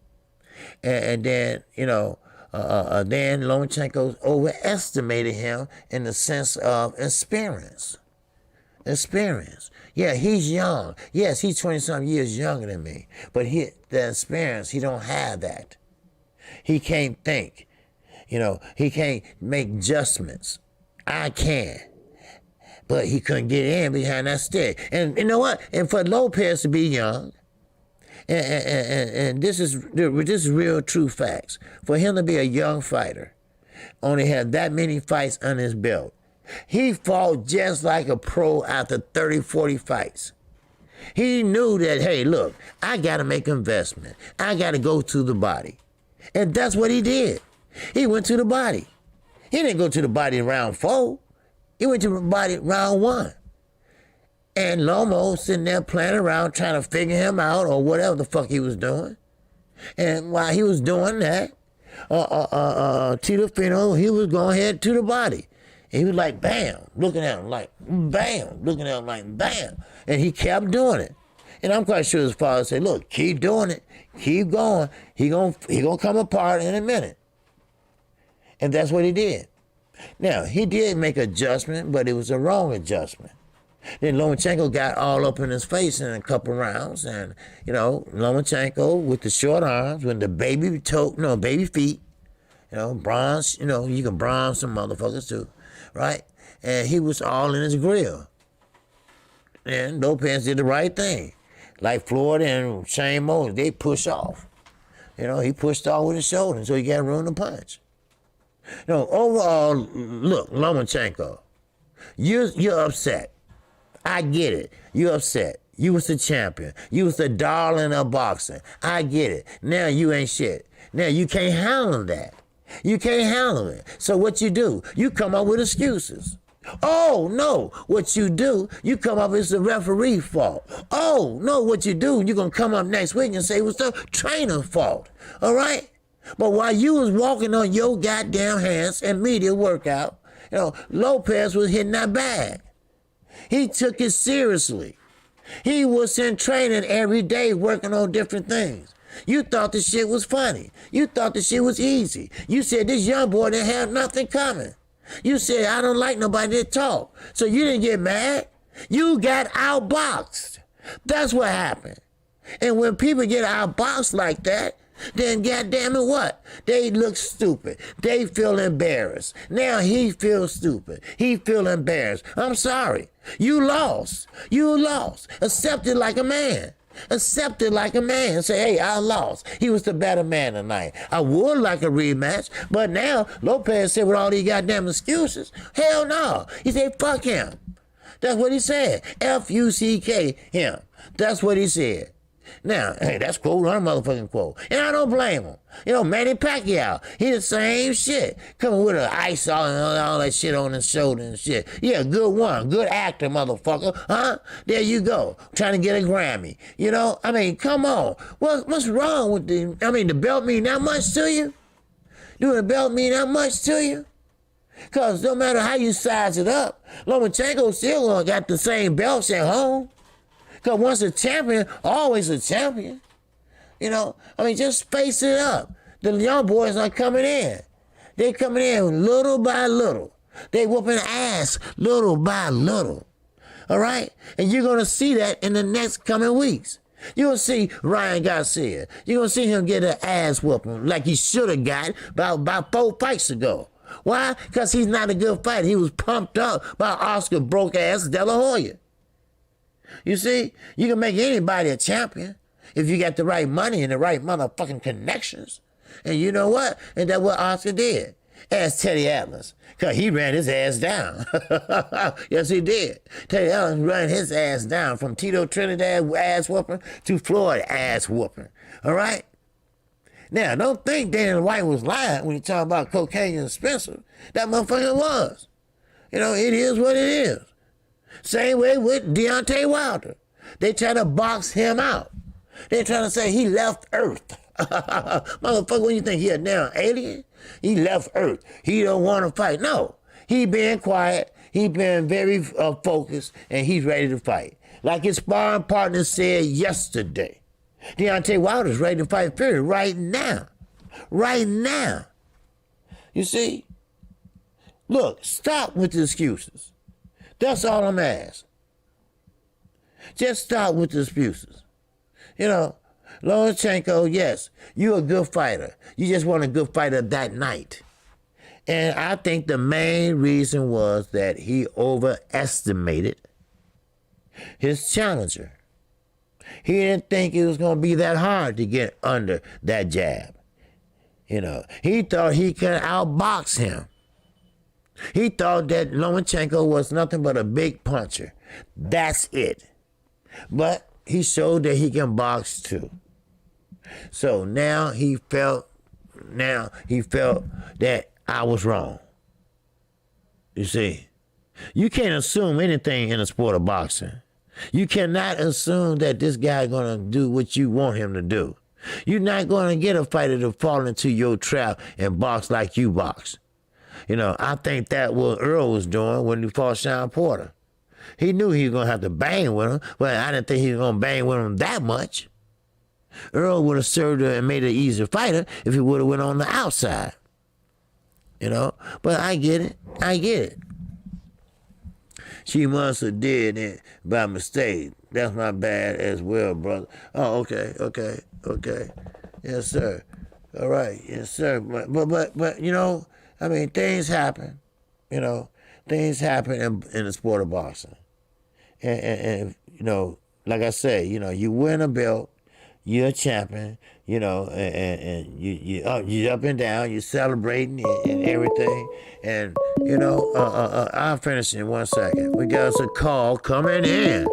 And then, then Lomachenko overestimated him in the sense of experience. Yeah, he's young. Yes, he's 20-something years younger than me. But the experience, he don't have that. He can't think. He can't make adjustments. I can. But he couldn't get in behind that stick. And you know what? And for Lopez to be young, and this is real true facts. For him to be a young fighter, only had that many fights under his belt. He fought just like a pro after 30, 40 fights. He knew that, hey, look, I got to make investment. I got to go to the body. And that's what he did. He went to the body. He didn't go to the body in round 4. He went to the body round 1. And Lomo sitting there playing around trying to figure him out or whatever the fuck he was doing. And while he was doing that, Tito Fino, he was going ahead to the body. And he was like, bam, looking at him like, bam, looking at him like, bam. And he kept doing it. And I'm quite sure his father said, look, keep doing it. Keep going. He gonna come apart in a minute. And that's what he did. Now, he did make an adjustment, but it was a wrong adjustment. Then Lomachenko got all up in his face in a couple rounds. And, Lomachenko with the short arms, with the baby feet, bronze, you can bronze some motherfuckers too, right? And he was all in his grill. And Lopez did the right thing. Like Floyd and Shane Mosley, they push off. He pushed off with his shoulder, so he got room to punch. Overall, look, Lomachenko, you're upset. I get it. You're upset. You was the champion. You was the darling of boxing. I get it. Now you ain't shit. Now you can't handle that. You can't handle it. So what you do? You come up with excuses. Oh, no. What you do, you come up, it's the referee's fault. Oh, no. What you do, you're going to come up next week and say it was the trainer's fault. All right? But while you was walking on your goddamn hands and media workout, Lopez was hitting that bag. He took it seriously. He was in training every day working on different things. You thought the shit was funny. You thought the shit was easy. You said this young boy didn't have nothing coming. You said, I don't like nobody to talk. So you didn't get mad. You got outboxed. That's what happened. And when people get outboxed like that, then goddamn it what? They look stupid. They feel embarrassed. Now he feels stupid. He feel embarrassed. I'm sorry. You lost. You lost. Accept it like a man. Accept it like a man. Say, hey, I lost. He was the better man tonight. I would like a rematch, but now Lopez said with all these goddamn excuses, hell no. He said, fuck him. That's what he said. F-U-C-K him. That's what he said. Now, hey, that's quote on a motherfucking quote. And I don't blame him. Manny Pacquiao, he the same shit. Coming with an ice all that shit on his shoulder and shit. Yeah, good one. Good actor, motherfucker. Huh? There you go. Trying to get a Grammy. Come on. What's wrong with the belt mean that much to you? Do the belt mean that much to you? Because no matter how you size it up, Lomachenko still gonna got the same belts at home. Because once a champion, always a champion. Just face it up. The young boys are coming in. They coming in little by little. They whooping ass little by little. All right? And you're going to see that in the next coming weeks. You're going to see Ryan Garcia. You're going to see him get an ass whooping like he should have got about 4 fights ago. Why? Because he's not a good fighter. He was pumped up by Oscar broke-ass De La Hoya. You see, you can make anybody a champion if you got the right money and the right motherfucking connections. And you know what? And that's what Oscar did. Ask Teddy Atlas, because he ran his ass down. Yes, he did. Teddy Atlas ran his ass down from Tito Trinidad ass whooping to Floyd ass whooping. All right? Now, don't think Dana White was lying when you talk about cocaine and Spencer. That motherfucker was. It is what it is. Same way with Deontay Wilder. They try to box him out. They trying to say he left Earth. Motherfucker, what do you think? He a damn alien? He left Earth. He don't want to fight. No. He been quiet. He been very focused, and he's ready to fight. Like his sparring partner said yesterday. Deontay Wilder's ready to fight Fury right now. Right now. You see? Look, stop with the excuses. That's all I'm asking. Just stop with the excuses. Lomachenko, yes, you're a good fighter. You just want a good fighter that night. And I think the main reason was that he overestimated his challenger. He didn't think it was going to be that hard to get under that jab. He thought he could outbox him. He thought that Lomachenko was nothing but a big puncher. That's it. But He showed that he can box too. So now he felt that I was wrong. You see, you can't assume anything in the sport of boxing. You cannot assume that this guy gonna do what you want him to do. You're not gonna get a fighter to fall into your trap and box like you box. I think that what Earl was doing when he fought Sean Porter. He knew he was gonna have to bang with him, but I didn't think he was gonna bang with him that much. Earl would have served her and made her an easier fighter if he would have went on the outside. But I get it. She must have did it by mistake. That's my bad as well, brother. Oh, okay. Yes, sir. All right, yes, sir. But things happen. Things happen in the sport of boxing. And like I say, you win a belt, you're a champion, and you're up and down, you're celebrating and everything. And, I'll finish in 1 second. We got us a call coming in.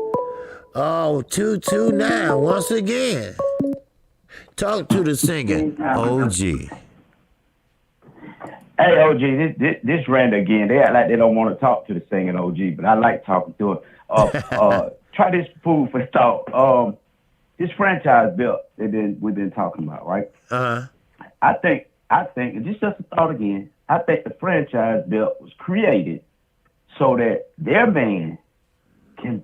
Oh, 229 once again. Talk to the singer, OG. Hey, OG, this Randy again. They act like they don't want to talk to the singing OG, but I like talking to her. Try this food for thought. This franchise belt that we've been talking about, right? I think, and just a thought again, I think the franchise belt was created so that their man can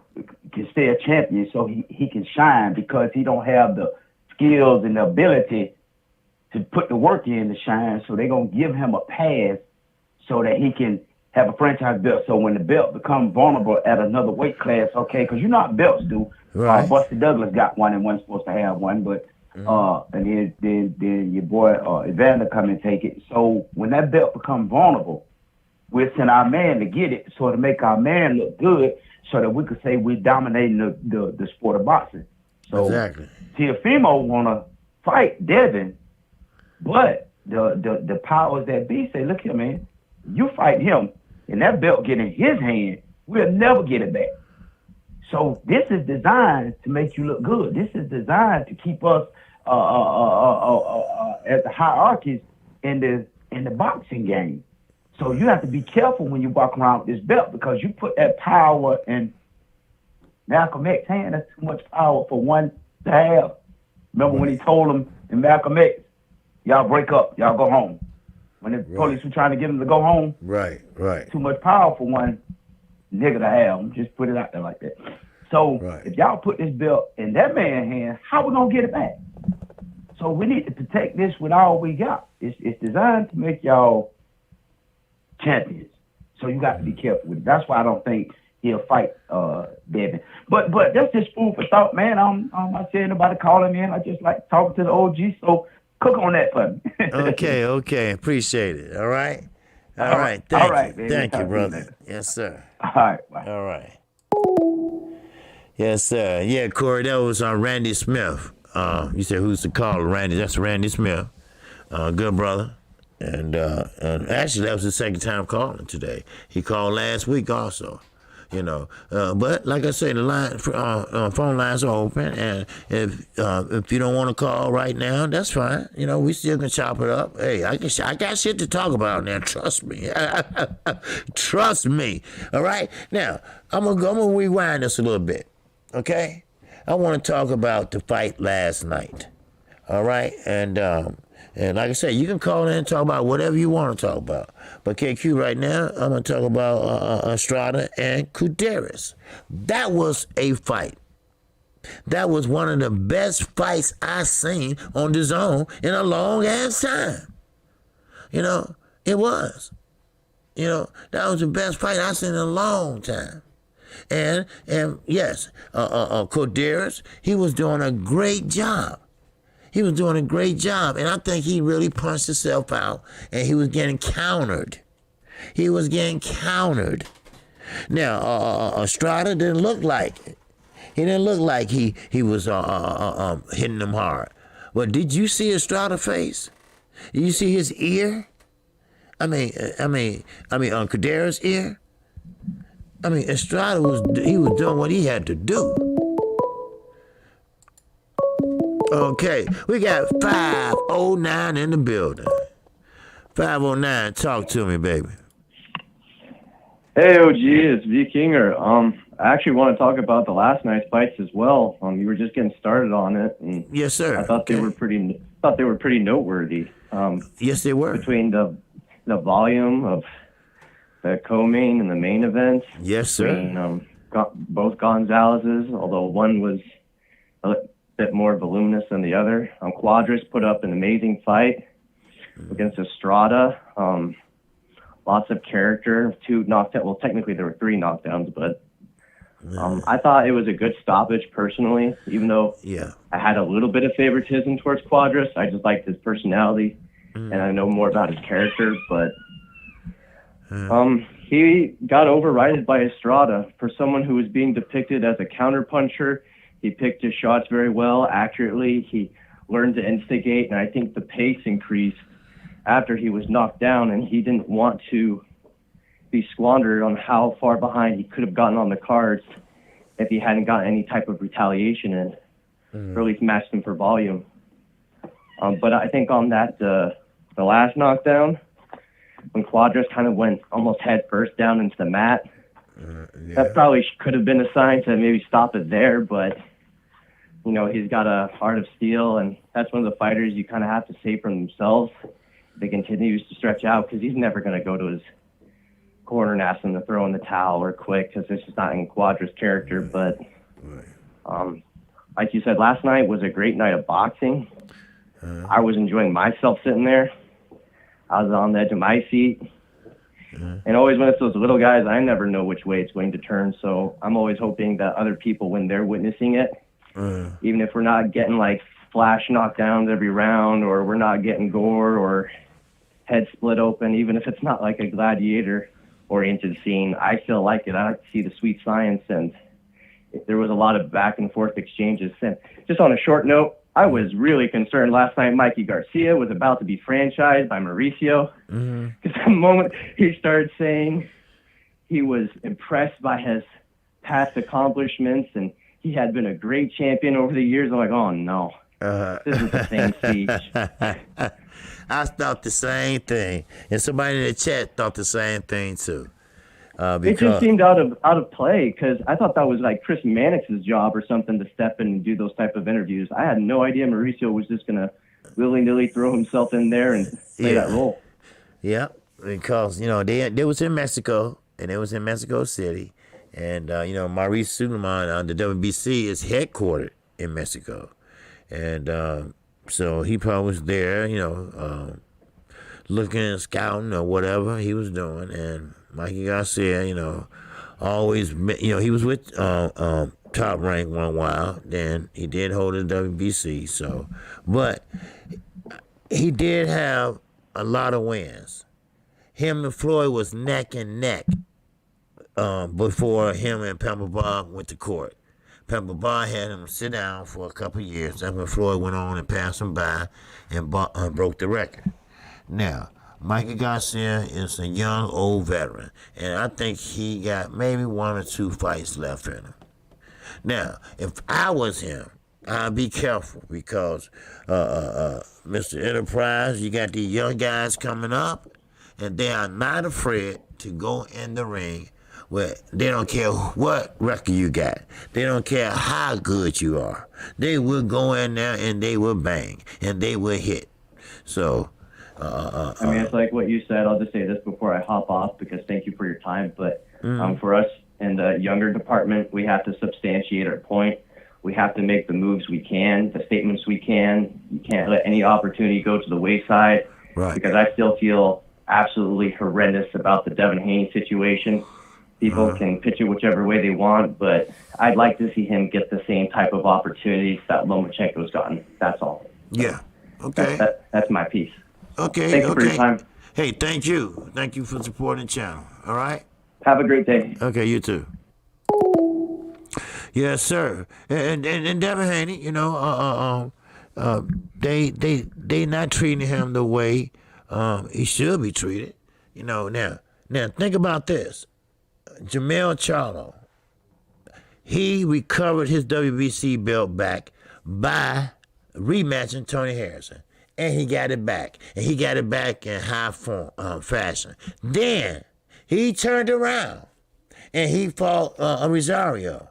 stay a champion, so he can shine, because he don't have the skills and the ability to put the work in to shine. So they're gonna give him a pass so that he can have a franchise belt. So when the belt becomes vulnerable at another weight class, okay, because you know how belts do. Right. Buster Douglas got one and wasn't supposed to have one, but and then your boy Evander come and take it. So when that belt becomes vulnerable, we'll send our man to get it, so to make our man look good, so that we could say we're dominating the sport of boxing. So exactly. Teofimo wanna fight Devin, but the powers that be say, look here, man, you fight him and that belt get in his hand, we'll never get it back. So this is designed to make you look good. This is designed to keep us at the hierarchies in the boxing game. So you have to be careful when you walk around with this belt, because you put that power in Malcolm X's hand. That's too much power for one to have. Remember when he told him in Malcolm X, y'all break up, y'all go home. When the police were trying to get him to go home. Right. Too much power for one nigga to have. Just put it out there like that. So if y'all put this belt in that man's hand, how we gonna get it back? So we need to protect this with all we got. It's designed to make y'all champions. So you got to be careful with it. That's why I don't think he'll fight Devin. But that's just food for thought, man. I'm not saying nobody calling in. I just like talking to the OG. So cook on that for me. Okay. Appreciate it. All right. Thank you, brother. Yes, sir. All right. Bye. All right. Yes, sir. Yeah, Corey, that was Randy Smith. You said who's the caller? Randy. That's Randy Smith. Good brother. And actually, that was his second time calling today. He called last week also. But like I say, the phone lines are open, and if you don't want to call right now, that's fine. We still can chop it up. Hey, I got shit to talk about now. Trust me. Trust me. All right. Now I'm gonna rewind this a little bit. Okay. I want to talk about the fight last night. All right, and like I said, you can call in and talk about whatever you want to talk about. But KQ, right now, I'm going to talk about Estrada and Kuderis. That was a fight. That was one of the best fights I've seen on the zone in a long ass time. It was. That was the best fight I've seen in a long time. And yes, Kuderis, he was doing a great job. And I think he really punched himself out, and he was getting countered. Now, Estrada didn't look like it. He didn't look like he was hitting him hard. But did you see Estrada's face? Did you see his ear? I mean, on Kuderis' ear? Estrada was doing what he had to do. Okay, we got 509 in the building. 509, talk to me, baby. Hey, OG, it's V Kinger. I actually want to talk about the last night's fights as well. You were just getting started on it, and yes, sir. I thought they were pretty noteworthy. Yes, they were. Between the volume of the co-main and the main events. Yes, sir. Between both Gonzalez's, although one was a bit more voluminous than the other. Quadras put up an amazing fight against Estrada. Lots of character, 2 knockdowns. Well, technically there were 3 knockdowns, but I thought it was a good stoppage personally, even though I had a little bit of favoritism towards Quadras. I just liked his personality, and I know more about his character, but he got overridden by Estrada. For someone who was being depicted as a counterpuncher, he picked his shots very well, accurately. He learned to instigate, and I think the pace increased after he was knocked down, and he didn't want to be squandered on how far behind he could have gotten on the cards if he hadn't gotten any type of retaliation in, or at least matched him for volume. But I think on that, the last knockdown, when Quadras kind of went almost head first down into the mat, that probably could have been a sign to maybe stop it there, but you know, he's got a heart of steel, and that's one of the fighters you kind of have to save from themselves. They continues to stretch out because he's never going to go to his corner and ask him to throw in the towel or quit, because it's just not in Quadras' character. But like you said, last night was a great night of boxing. I was enjoying myself sitting there. I was on the edge of my seat. And always when it's those little guys, I never know which way it's going to turn. So I'm always hoping that other people, when they're witnessing it, even if we're not getting like flash knockdowns every round, or we're not getting gore or head split open, even if it's not like a gladiator oriented scene, I still like it. I like to see the sweet science, and there was a lot of back and forth exchanges. And just on a short note, I was really concerned last night Mikey Garcia was about to be franchised by Mauricio, because the moment he started saying he was impressed by his past accomplishments and he had been a great champion over the years, I'm like, oh no. This is the same speech. I thought the same thing, and somebody in the chat thought the same thing too. It just seemed out of play, because I thought that was like Chris Mannix's job or something to step in and do those type of interviews. I had no idea Mauricio was just gonna willy-nilly throw himself in there and play that role. Yeah, because you know they was in Mexico, and it was in Mexico City, and you know Maurice Suleiman, the WBC is headquartered in Mexico. And so he probably was there, you know, looking and scouting or whatever he was doing. And Mikey Garcia, you know, always, you know, he was with Top Rank one while. Then he did hold the WBC. So, but he did have a lot of wins. Him and Floyd was neck and neck before him and Pemba went to court. Pemba Bar had him sit down for a couple of years. That's when Floyd went on and passed him by and broke the record. Now, Mikey Garcia is a young, old veteran, and I think he got maybe 1 or 2 fights left in him. Now, if I was him, I'd be careful, because Mr. Enterprise, you got these young guys coming up, and they are not afraid to go in the ring. Well, they don't care what record you got. They don't care how good you are. They will go in there and they will bang and they will hit. So, I mean, it's like what you said. I'll just say this before I hop off, because thank you for your time. But for us in the younger department, we have to substantiate our point. We have to make the moves we can, the statements we can. You can't let any opportunity go to the wayside. Right. Because I still feel absolutely horrendous about the Devin Haney situation. People can pitch it whichever way they want, but I'd like to see him get the same type of opportunities that Lomachenko's gotten. That's all. Yeah. Okay. That's my piece. Okay. Thank you for your time. Hey, thank you. Thank you for supporting the channel. All right? Have a great day. Okay, you too. Yes, sir. And Devin Haney, you know, they not treating him the way he should be treated. You know, now think about this. Jamel Charlo, he recovered his WBC belt back by rematching Tony Harrison. And he got it back. And he got it back in high form, fashion. Then he turned around and he fought Rosario.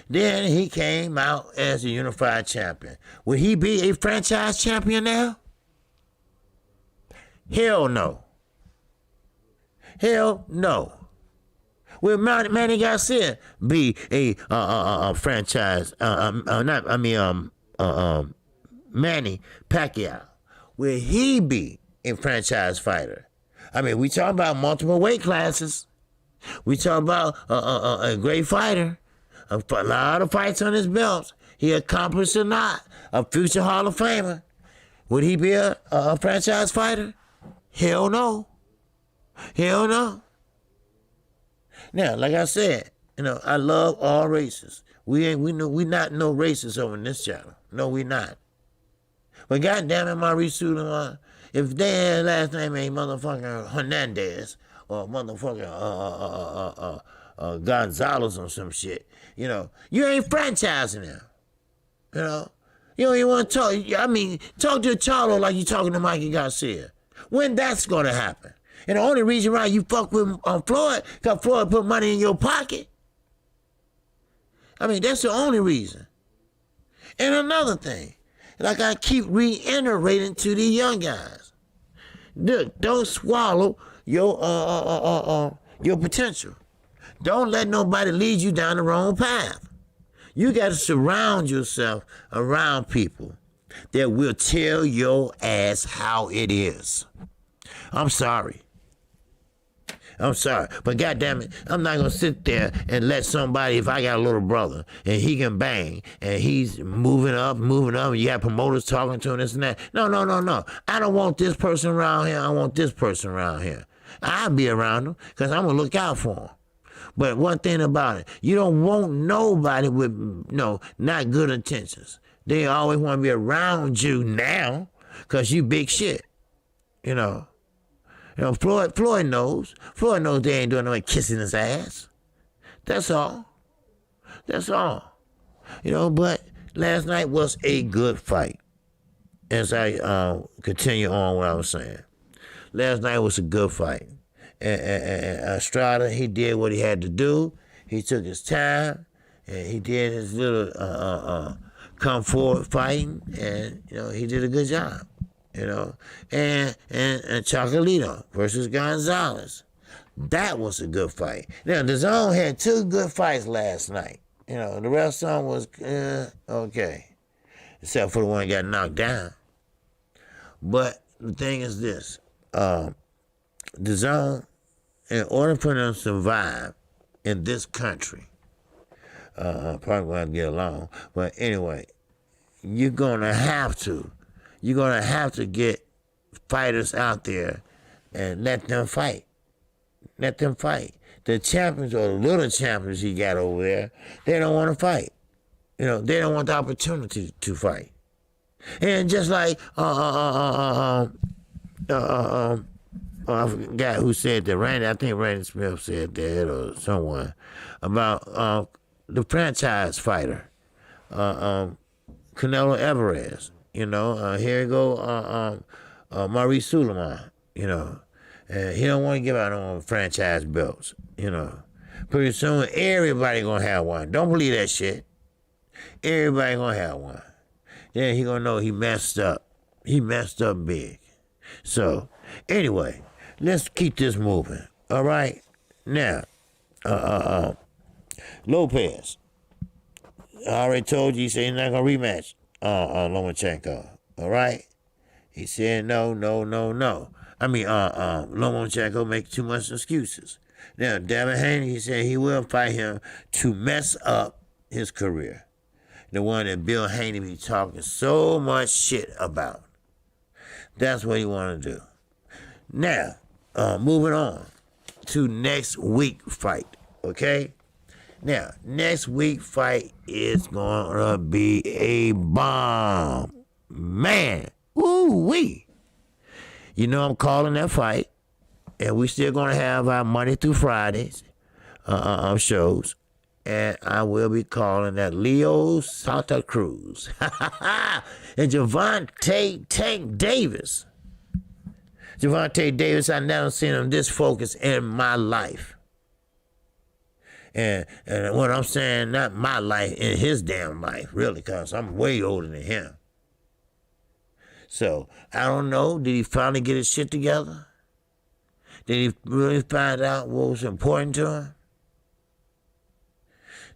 Then he came out as a unified champion. Will he be a franchise champion now? Hell no. Hell no. Will Manny Garcia be a franchise? Manny Pacquiao. Will he be a franchise fighter? I mean, we talk about multiple weight classes. We talk about a great fighter. A lot of fights on his belt. He accomplished or not. A future Hall of Famer. Would he be a franchise fighter? Hell no. Hell no. Now, like I said, I love all races. We not no racists over in this channel. No, we not. But goddamn it, Maurice Suleiman, if their last name ain't motherfucking Hernandez or motherfucking Gonzalez or some shit, you ain't franchising them. You don't even want to talk. I mean, talk to Charlo like you talking to Mikey Garcia. When that's going to happen? And the only reason why you fuck with Floyd, because Floyd put money in your pocket. I mean, that's the only reason. And another thing, like I keep reiterating to the young guys, don't swallow your potential. Don't let nobody lead you down the wrong path. You got to surround yourself around people that will tell your ass how it is. I'm sorry. But goddamn it, I'm not gonna sit there and let somebody, if I got a little brother and he can bang and he's moving up, and you have promoters talking to him, this and that. No. I don't want this person around here. I want this person around here. I'll be around them because I'm gonna look out for them. But one thing about it, you don't want nobody with not good intentions. They always want to be around you now because you big shit. Floyd knows. Floyd knows they ain't doing no kissing his ass. That's all. But last night was a good fight. As I continue on what I was saying. Last night was a good fight. And Estrada, he did what he had to do. He took his time. And he did his little come forward fighting. And, he did a good job. And Chocolito versus Gonzalez. That was a good fight. Now, the Zone had two good fights last night. The rest of them was okay. Except for the one that got knocked down. But the thing is this. The Zone, in order for them to survive in this country, probably going to get along. But anyway, you're going to have to get fighters out there and let them fight. The champions or the little champions he got over there, they don't want to fight. They don't want the opportunity to fight. And just like I forgot who said that. I think Randy Smith said that or someone about the franchise fighter, Canelo Alvarez. Here you go, Maurice Suleiman, and he don't want to give out no franchise belts, Pretty soon, everybody gonna have one. Don't believe that shit. Everybody gonna have one. Then he gonna know he messed up. He messed up big. So, anyway, let's keep this moving, all right? Now, Lopez, I already told you, he said he's not gonna rematch Lomachenko, all right? He said no. I mean, Lomachenko make too much excuses. Now, Devin Haney, he said he will fight him to mess up his career. The one that Bill Haney be talking so much shit about. That's what he want to do. Now, moving on to next week fight, okay? Now, next week fight is gonna be a bomb. Man, ooh-wee. I'm calling that fight. And we still gonna have our Monday through Fridays shows. and I will be calling that Leo Santa Cruz. And Javante Tank Davis. Javante Davis, I never seen him this focused in my life. And what I'm saying, not my life, in his damn life, really, because I'm way older than him. So, I don't know, did he finally get his shit together? Did he really find out what was important to him?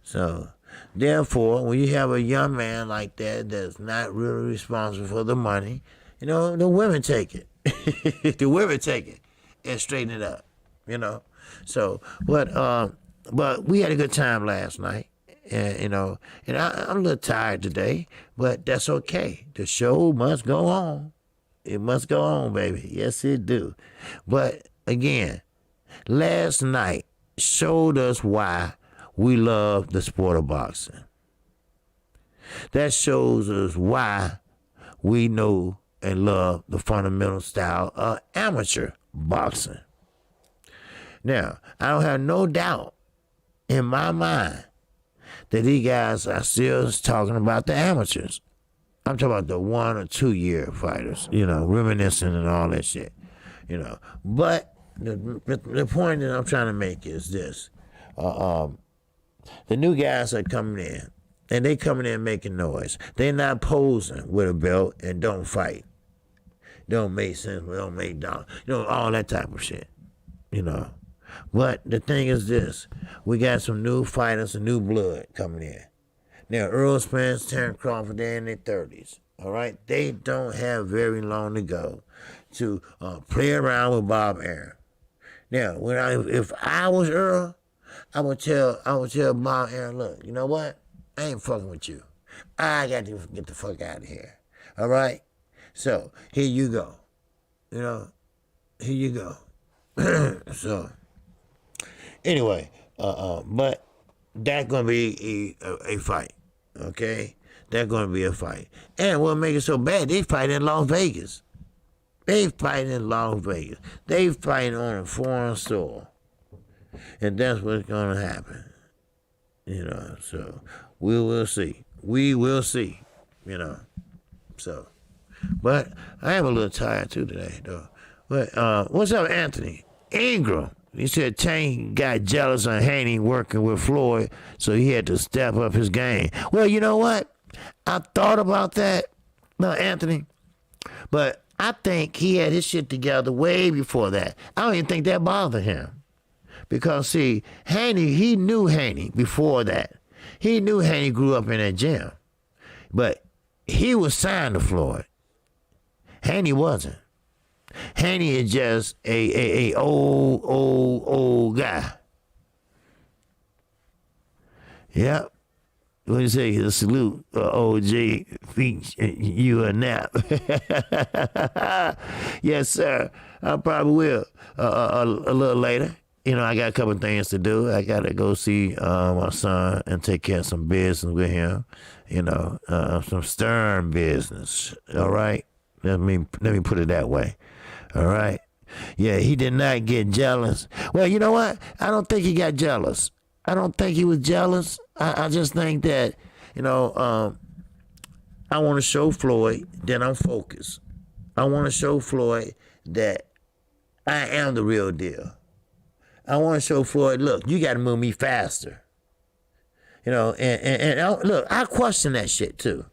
So, therefore, when you have a young man like that that's not really responsible for the money, you know, the women take it. The women take it and straighten it up, you know. So, but we had a good time last night, and you know, and I'm a little tired today, but that's okay. The show must go on. It must go on, baby. Yes, it do. But again, last night showed us why we love the sport of boxing. That shows us why we know and love the fundamental style of amateur boxing. Now, I don't have no doubt in my mind that these guys are still talking about the amateurs. I'm talking about the 1 or 2 year fighters, you know, reminiscing and all that shit, you know. But the point that I'm trying to make is this. The new guys are coming in, and they coming in making noise. They're not posing with a belt and don't fight. Don't make sense, don't make dollars, you know, all that type of shit, you know. But the thing is this, we got some new fighters and new blood coming in. Now, Earl Spence, Terrence Crawford, they're in their 30s, all right? They don't have very long to go to play around with Bob Arum. Now, if I was Earl, I would tell Bob Arum, look, you know what? I ain't fucking with you. I got to get the fuck out of here, all right? So, here you go. You know, here you go. So, anyway, but that's going to be a fight, okay? That's going to be a fight. And what makes it so bad, they fight in Las Vegas. They fight in Las Vegas. They fight on a foreign soil. And that's what's going to happen. You know, so we will see. We will see, you know. So, but I am a little tired too today, though. But what's up, Anthony? Ingram. He said Tank got jealous of Haney working with Floyd, so he had to step up his game. Well, you know what? I thought about that, Anthony, but I think he had his shit together way before that. I don't even think that bothered him. Because, see, Haney, he knew Haney before that. He knew Haney grew up in that gym. But he was signed to Floyd. Haney wasn't. Haney is just a old guy. Yep. What do you say? Salute, OG, feet you a nap. Yes, sir. I probably will a little later. You know, I got a couple of things to do. I got to go see my son and take care of some business with him. You know, some stern business. All right? Let me put it that way. All right? Yeah, he did not get jealous. Well, you know what? I don't think he got jealous. I don't think he was jealous. I just think that, you know, I want to show Floyd that I'm focused. I want to show Floyd that I am the real deal. I want to show Floyd, look, you got to move me faster. You know, and look, I question that shit too.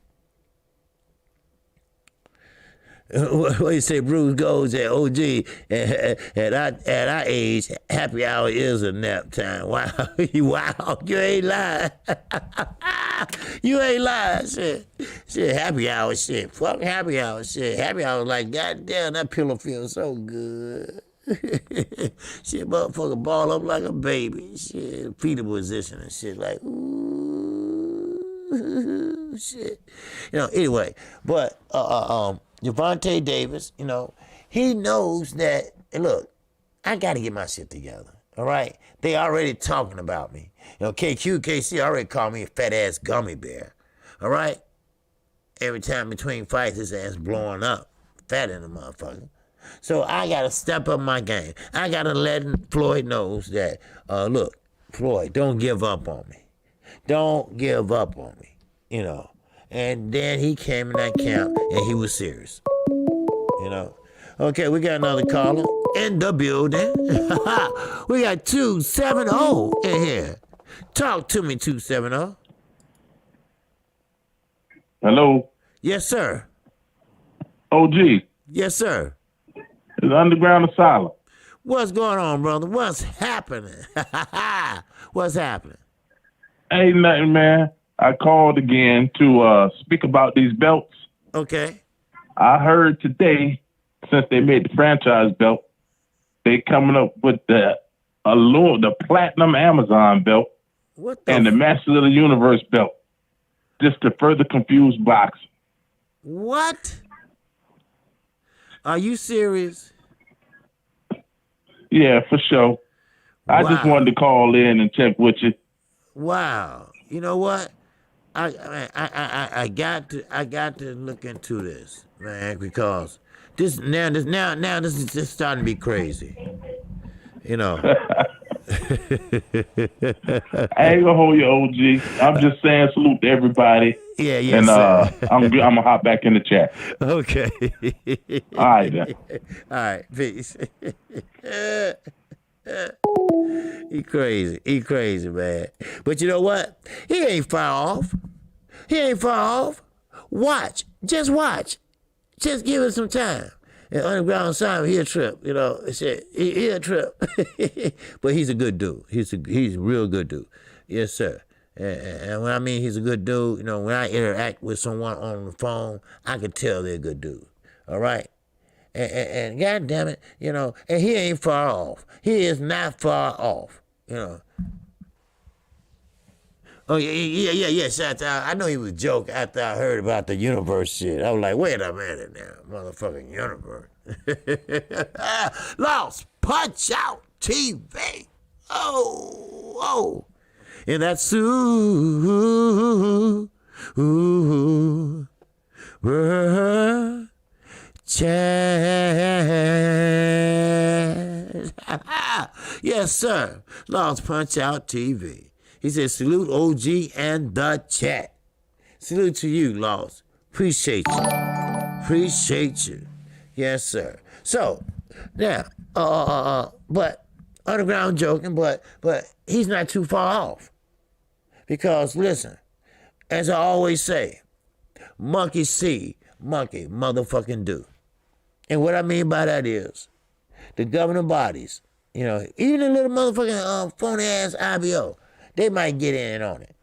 What you say, Bruce goes at OG, at our age, happy hour is a nap time. Wow, wow, you ain't lying. You ain't lying, shit. Shit, happy hour shit. Fuck happy hour shit. Happy hour like, goddamn, that pillow feels so good. Shit, motherfucker ball up like a baby. Shit, fetal position and shit like, ooh, shit. You know, anyway, but, Javante Davis, you know, he knows that, look, I got to get my shit together, all right? They already talking about me. You know, KQKC already called me a fat-ass gummy bear, all right? Every time between fights, his ass blowing up, fat in the motherfucker. So I got to step up my game. I got to let Floyd knows that, look, Floyd, don't give up on me. Don't give up on me, you know. And then he came in that camp and he was serious, you know. Okay, we got another caller in the building. We got 270 in here. Talk to me, 270. Hello. Yes, sir. OG. Yes, sir. It's Underground Asylum. What's going on, brother? What's happening? What's happening? Ain't nothing, man. I called again to speak about these belts. Okay. I heard today, since they made the franchise belt, they coming up with the platinum Amazon belt and the Masters of the Universe belt, just to further confuse boxing. What? Are you serious? Yeah, for sure. I just wanted to call in and check with you. Wow. You know what? I got to look into this, man, because this is just starting to be crazy. You know. I ain't gonna hold you, OG. I'm just saying salute to everybody. Yeah, yeah. And I'm gonna hop back in the chat. Okay. All right, then. All right, peace. He crazy, man. But you know what? He ain't far off. Just watch. Just give it some time. And Underground Simon, he a trip, you know. He a trip. But he's a good dude. He's a real good dude. Yes, sir. And when I mean he's a good dude, you know, when I interact with someone on the phone, I can tell they're a good dude. All right? And God damn it, you know, and he ain't far off. He is not far off, you know. Oh, yeah. I know he was joking after I heard about the universe shit. I was like, wait a minute now, motherfucking universe. Lost Punch Out TV. Oh. And that's Chad. Yes, sir. Lost Punch Out TV. He said, salute OG and the chat. Salute to you, Lost. Appreciate you. Yes, sir. So, now, but Underground joking, but he's not too far off. Because, listen, as I always say, monkey see, monkey motherfucking do. And what I mean by that is, the governing bodies, you know, even the little motherfucking phony-ass IBO, they might get in on it.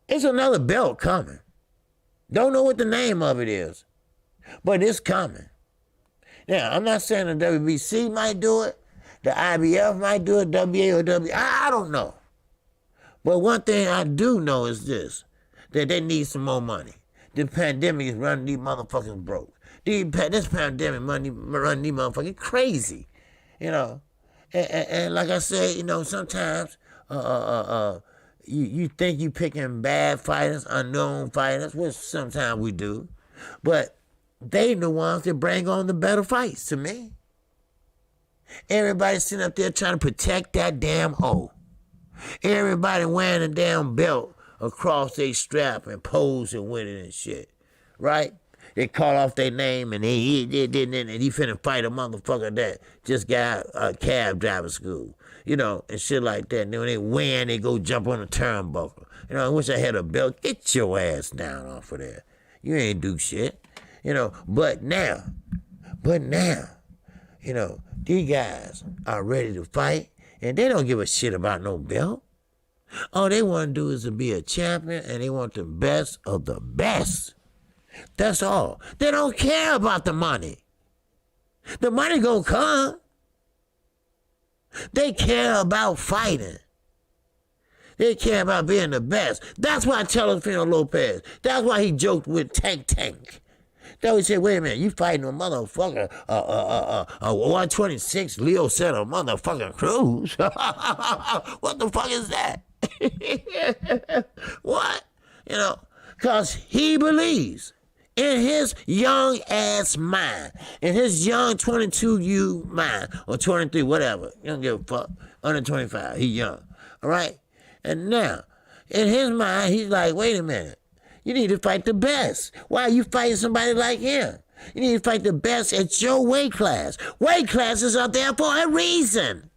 It's another belt coming. Don't know what the name of it is, but it's coming. Now, I'm not saying the WBC might do it, the IBF might do it, WAOW, I don't know. But one thing I do know is this, that they need some more money. The pandemic is running these motherfuckers broke. This pandemic running these motherfuckers crazy, you know. And like I said, you know, sometimes you think you picking bad fighters, unknown fighters, which sometimes we do, but they the ones that bring on the better fights to me. Everybody sitting up there trying to protect that damn O. Everybody wearing a damn belt across their strap and posing with it and shit, right? They call off their name and he finna fight a motherfucker that just got a cab driving school, you know, and shit like that. And then when they win, they go jump on a turnbuckle. You know, I wish I had a belt. Get your ass down off of there. You ain't do shit, you know. But now, you know, these guys are ready to fight, and they don't give a shit about no belt. All they want to do is to be a champion, and they want the best of the best. That's all. They don't care about the money. The money gonna come. They care about fighting. They care about being the best. That's why Telefino Lopez, that's why he joked with Tank. That he said, wait a minute, you fighting a motherfucker, a 126 Leo said a motherfucking Cruz. What the fuck is that? What? You know, because he believes in his young ass mind, in his young 22U mind, or 23, whatever. You don't give a fuck. Under 25, he young. All right? And now, In his mind, he's like, wait a minute. You need to fight the best. Why are you fighting somebody like him? You need to fight the best at your weight class. Weight classes are there for a reason.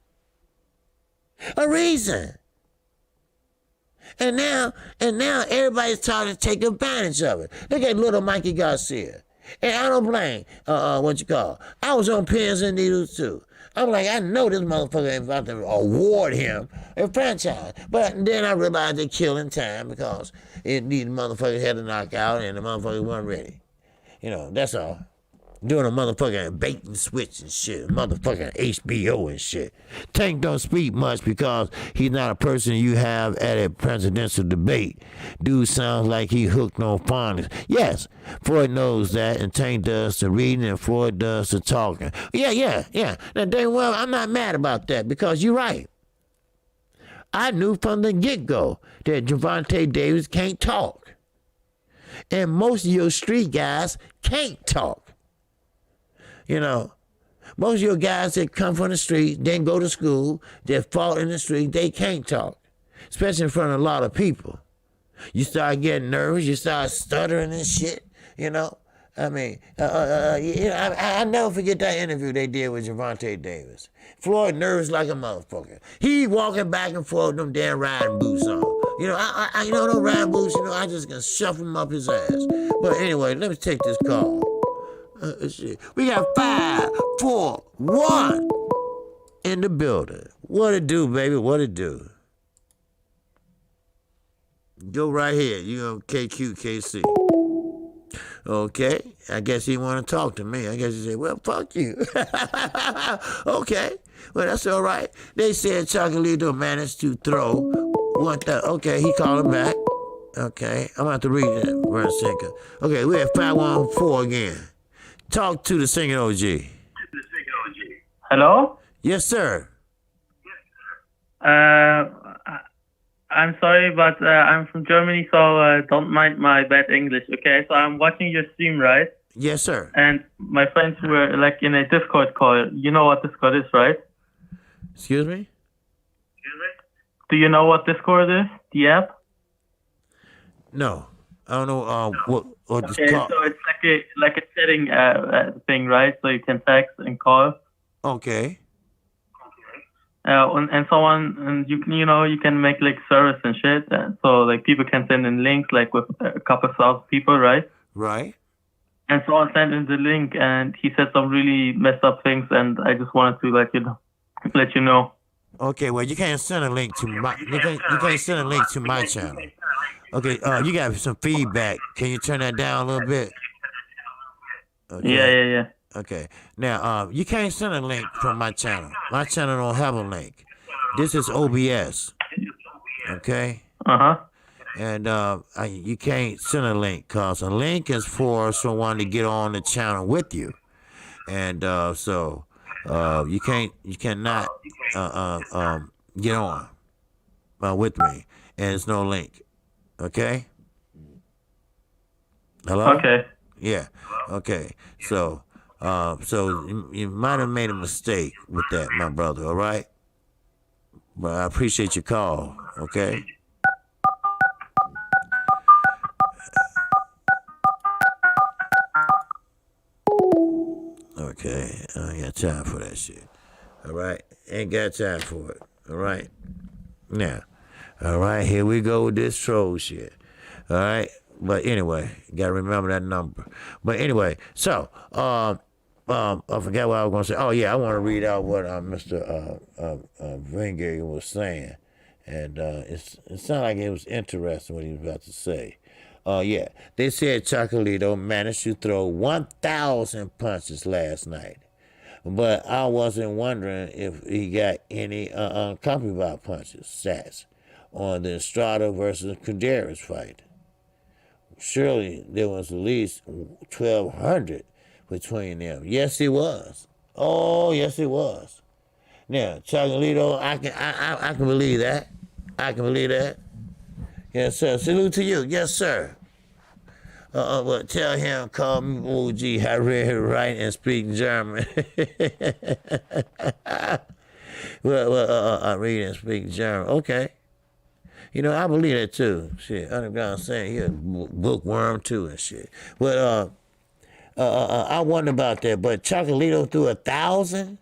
A reason. And now everybody's trying to take advantage of it. Look at little Mikey Garcia. And I don't blame, I was on pins and needles too. I'm like, I know this motherfucker ain't about to award him a franchise. But then I realized they're killing time because these motherfuckers had to knock out and the motherfuckers weren't ready. That's all. Doing a motherfucking bait and switch and shit. Motherfucking HBO and shit. Tank don't speak much because he's not a person you have at a presidential debate. Dude sounds like he hooked on phonics. Yes, Floyd knows that, and Tank does the reading and Floyd does the talking. Yeah. Now, dang well, I'm not mad about that because you're right. I knew from the get-go that Gervonta Davis can't talk. And most of your street guys can't talk. Most of your guys that come from the street, then go to school, that fought in the street, they can't talk, especially in front of a lot of people. You start getting nervous, you start stuttering and shit, I mean, I never forget that interview they did with Gervonta Davis. Floyd nervous like a motherfucker. He walking back and forth with them damn riding boots on. Them riding boots, I just can shuffle them up his ass. But anyway, let me take this call. We got 5, 4, 1 in the building. What it do, baby? What it do? Go right here. You on KQKC. Okay. I guess he want to talk to me. I guess he said, well, fuck you. Okay. Well, that's all right. They said Chocolito managed to throw 1,000. Okay, he called him back. Okay. I'm about to read it for a second. Okay, we have 514 again. Talk to the singing OG. Hello? Yes, sir. I'm sorry, but I'm from Germany, so don't mind my bad English, okay? So I'm watching your stream, right? Yes, sir. And my friends were in a Discord call. You know what Discord is, right? Excuse me? Do you know what Discord is? The app? No. I don't know what okay, so it's like a chatting thing, right? So you can text and call. Okay. And so on, and you can make service and shit. So people can send in links with a couple thousand people, right? Right. And so I sent in the link, and he said some really messed up things, and I just wanted to let you know. Okay, well you can't send a link to my you can't send a link to my channel. Okay, you got some feedback. Can you turn that down a little bit? Okay. Yeah. Okay. Now, you can't send a link from my channel. My channel don't have a link. This is OBS. Okay? Uh-huh. And you can't send a link because a link is for someone to get on the channel with you. And so you cannot get on with me. And there's no link. Okay? Hello? Okay. Yeah. Okay. So you might have made a mistake with that, my brother, all right? But I appreciate your call, okay? Okay. I ain't got time for that shit. All right? Ain't got time for it. All right? Now. All right, here we go with this troll shit. All right, but anyway, you gotta remember that number. But anyway, so I forgot what I was gonna say. Oh yeah, I want to read out what Mr. Wenger was saying, and it sounded like it was interesting what he was about to say. Yeah, they said Chocolito managed to throw 1,000 punches last night, but I wasn't wondering if he got any compromised punches stats on the Estrada versus Kuderis fight. Surely there was at least 1,200 between them. Yes, it was. Oh, yes, it was. Now, Chocolito, I can believe that. I can believe that. Yes, sir. Salute to you. Yes, sir. But tell him, call me OG. I read, write, and speak German. I read and speak German. Okay. I believe that too. Shit, Underground saying he a bookworm too and shit. But I wonder about that. But Chocolito threw 1,000,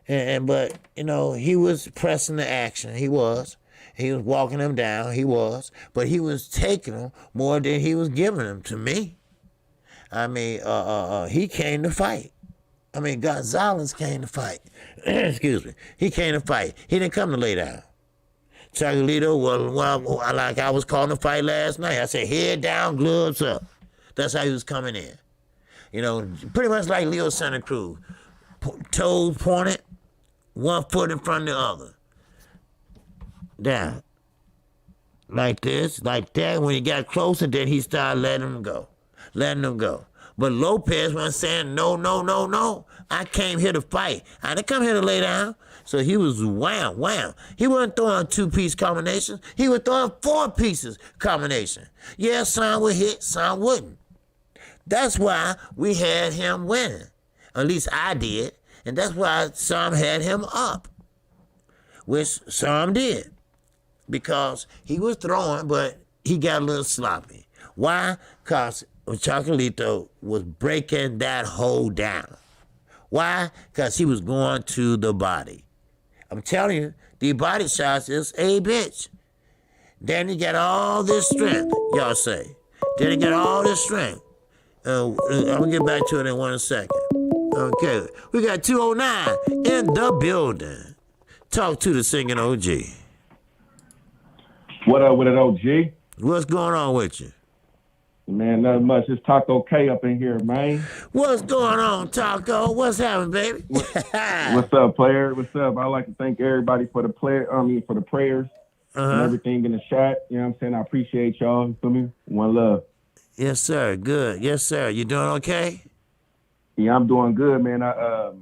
but he was pressing the action. He was walking them down. He was, but he was taking them more than he was giving them to me. I mean, he came to fight. I mean, Gonzalez came to fight. Excuse me. He came to fight. He didn't come to lay down. Chocolito, well, like I was calling the fight last night. I said, head down, gloves up. That's how he was coming in. Pretty much like Leo Santa Cruz. Toes pointed, one foot in front of the other. Down. Like this, like that. When he got closer, then he started letting them go. But Lopez was saying, no. I came here to fight. I didn't come here to lay down. So he was wham. He wasn't throwing 2-piece combinations. He was throwing 4 pieces combination. Yeah, some would hit, some wouldn't. That's why we had him winning. At least I did. And that's why some had him up. Which some did. Because he was throwing, but he got a little sloppy. Why? Because Chocolito was breaking that hole down. Why? Because he was going to the body. I'm telling you, the body shots is a bitch. Then he got all this strength, y'all say. Then he got all this strength. I'm going to get back to it in 1 second. Okay, we got 209 in the building. Talk to the singing OG. What up with it, OG? What's going on with you? Man, nothing much. It's Taco K up in here, man. What's going on, Taco? What's happening, baby? What's up, player? What's up? I'd like to thank everybody for the for the prayers and everything in the chat. You know what I'm saying? I appreciate y'all. You feel me? One love. Yes, sir. Good. Yes, sir. You doing okay? Yeah, I'm doing good, man. I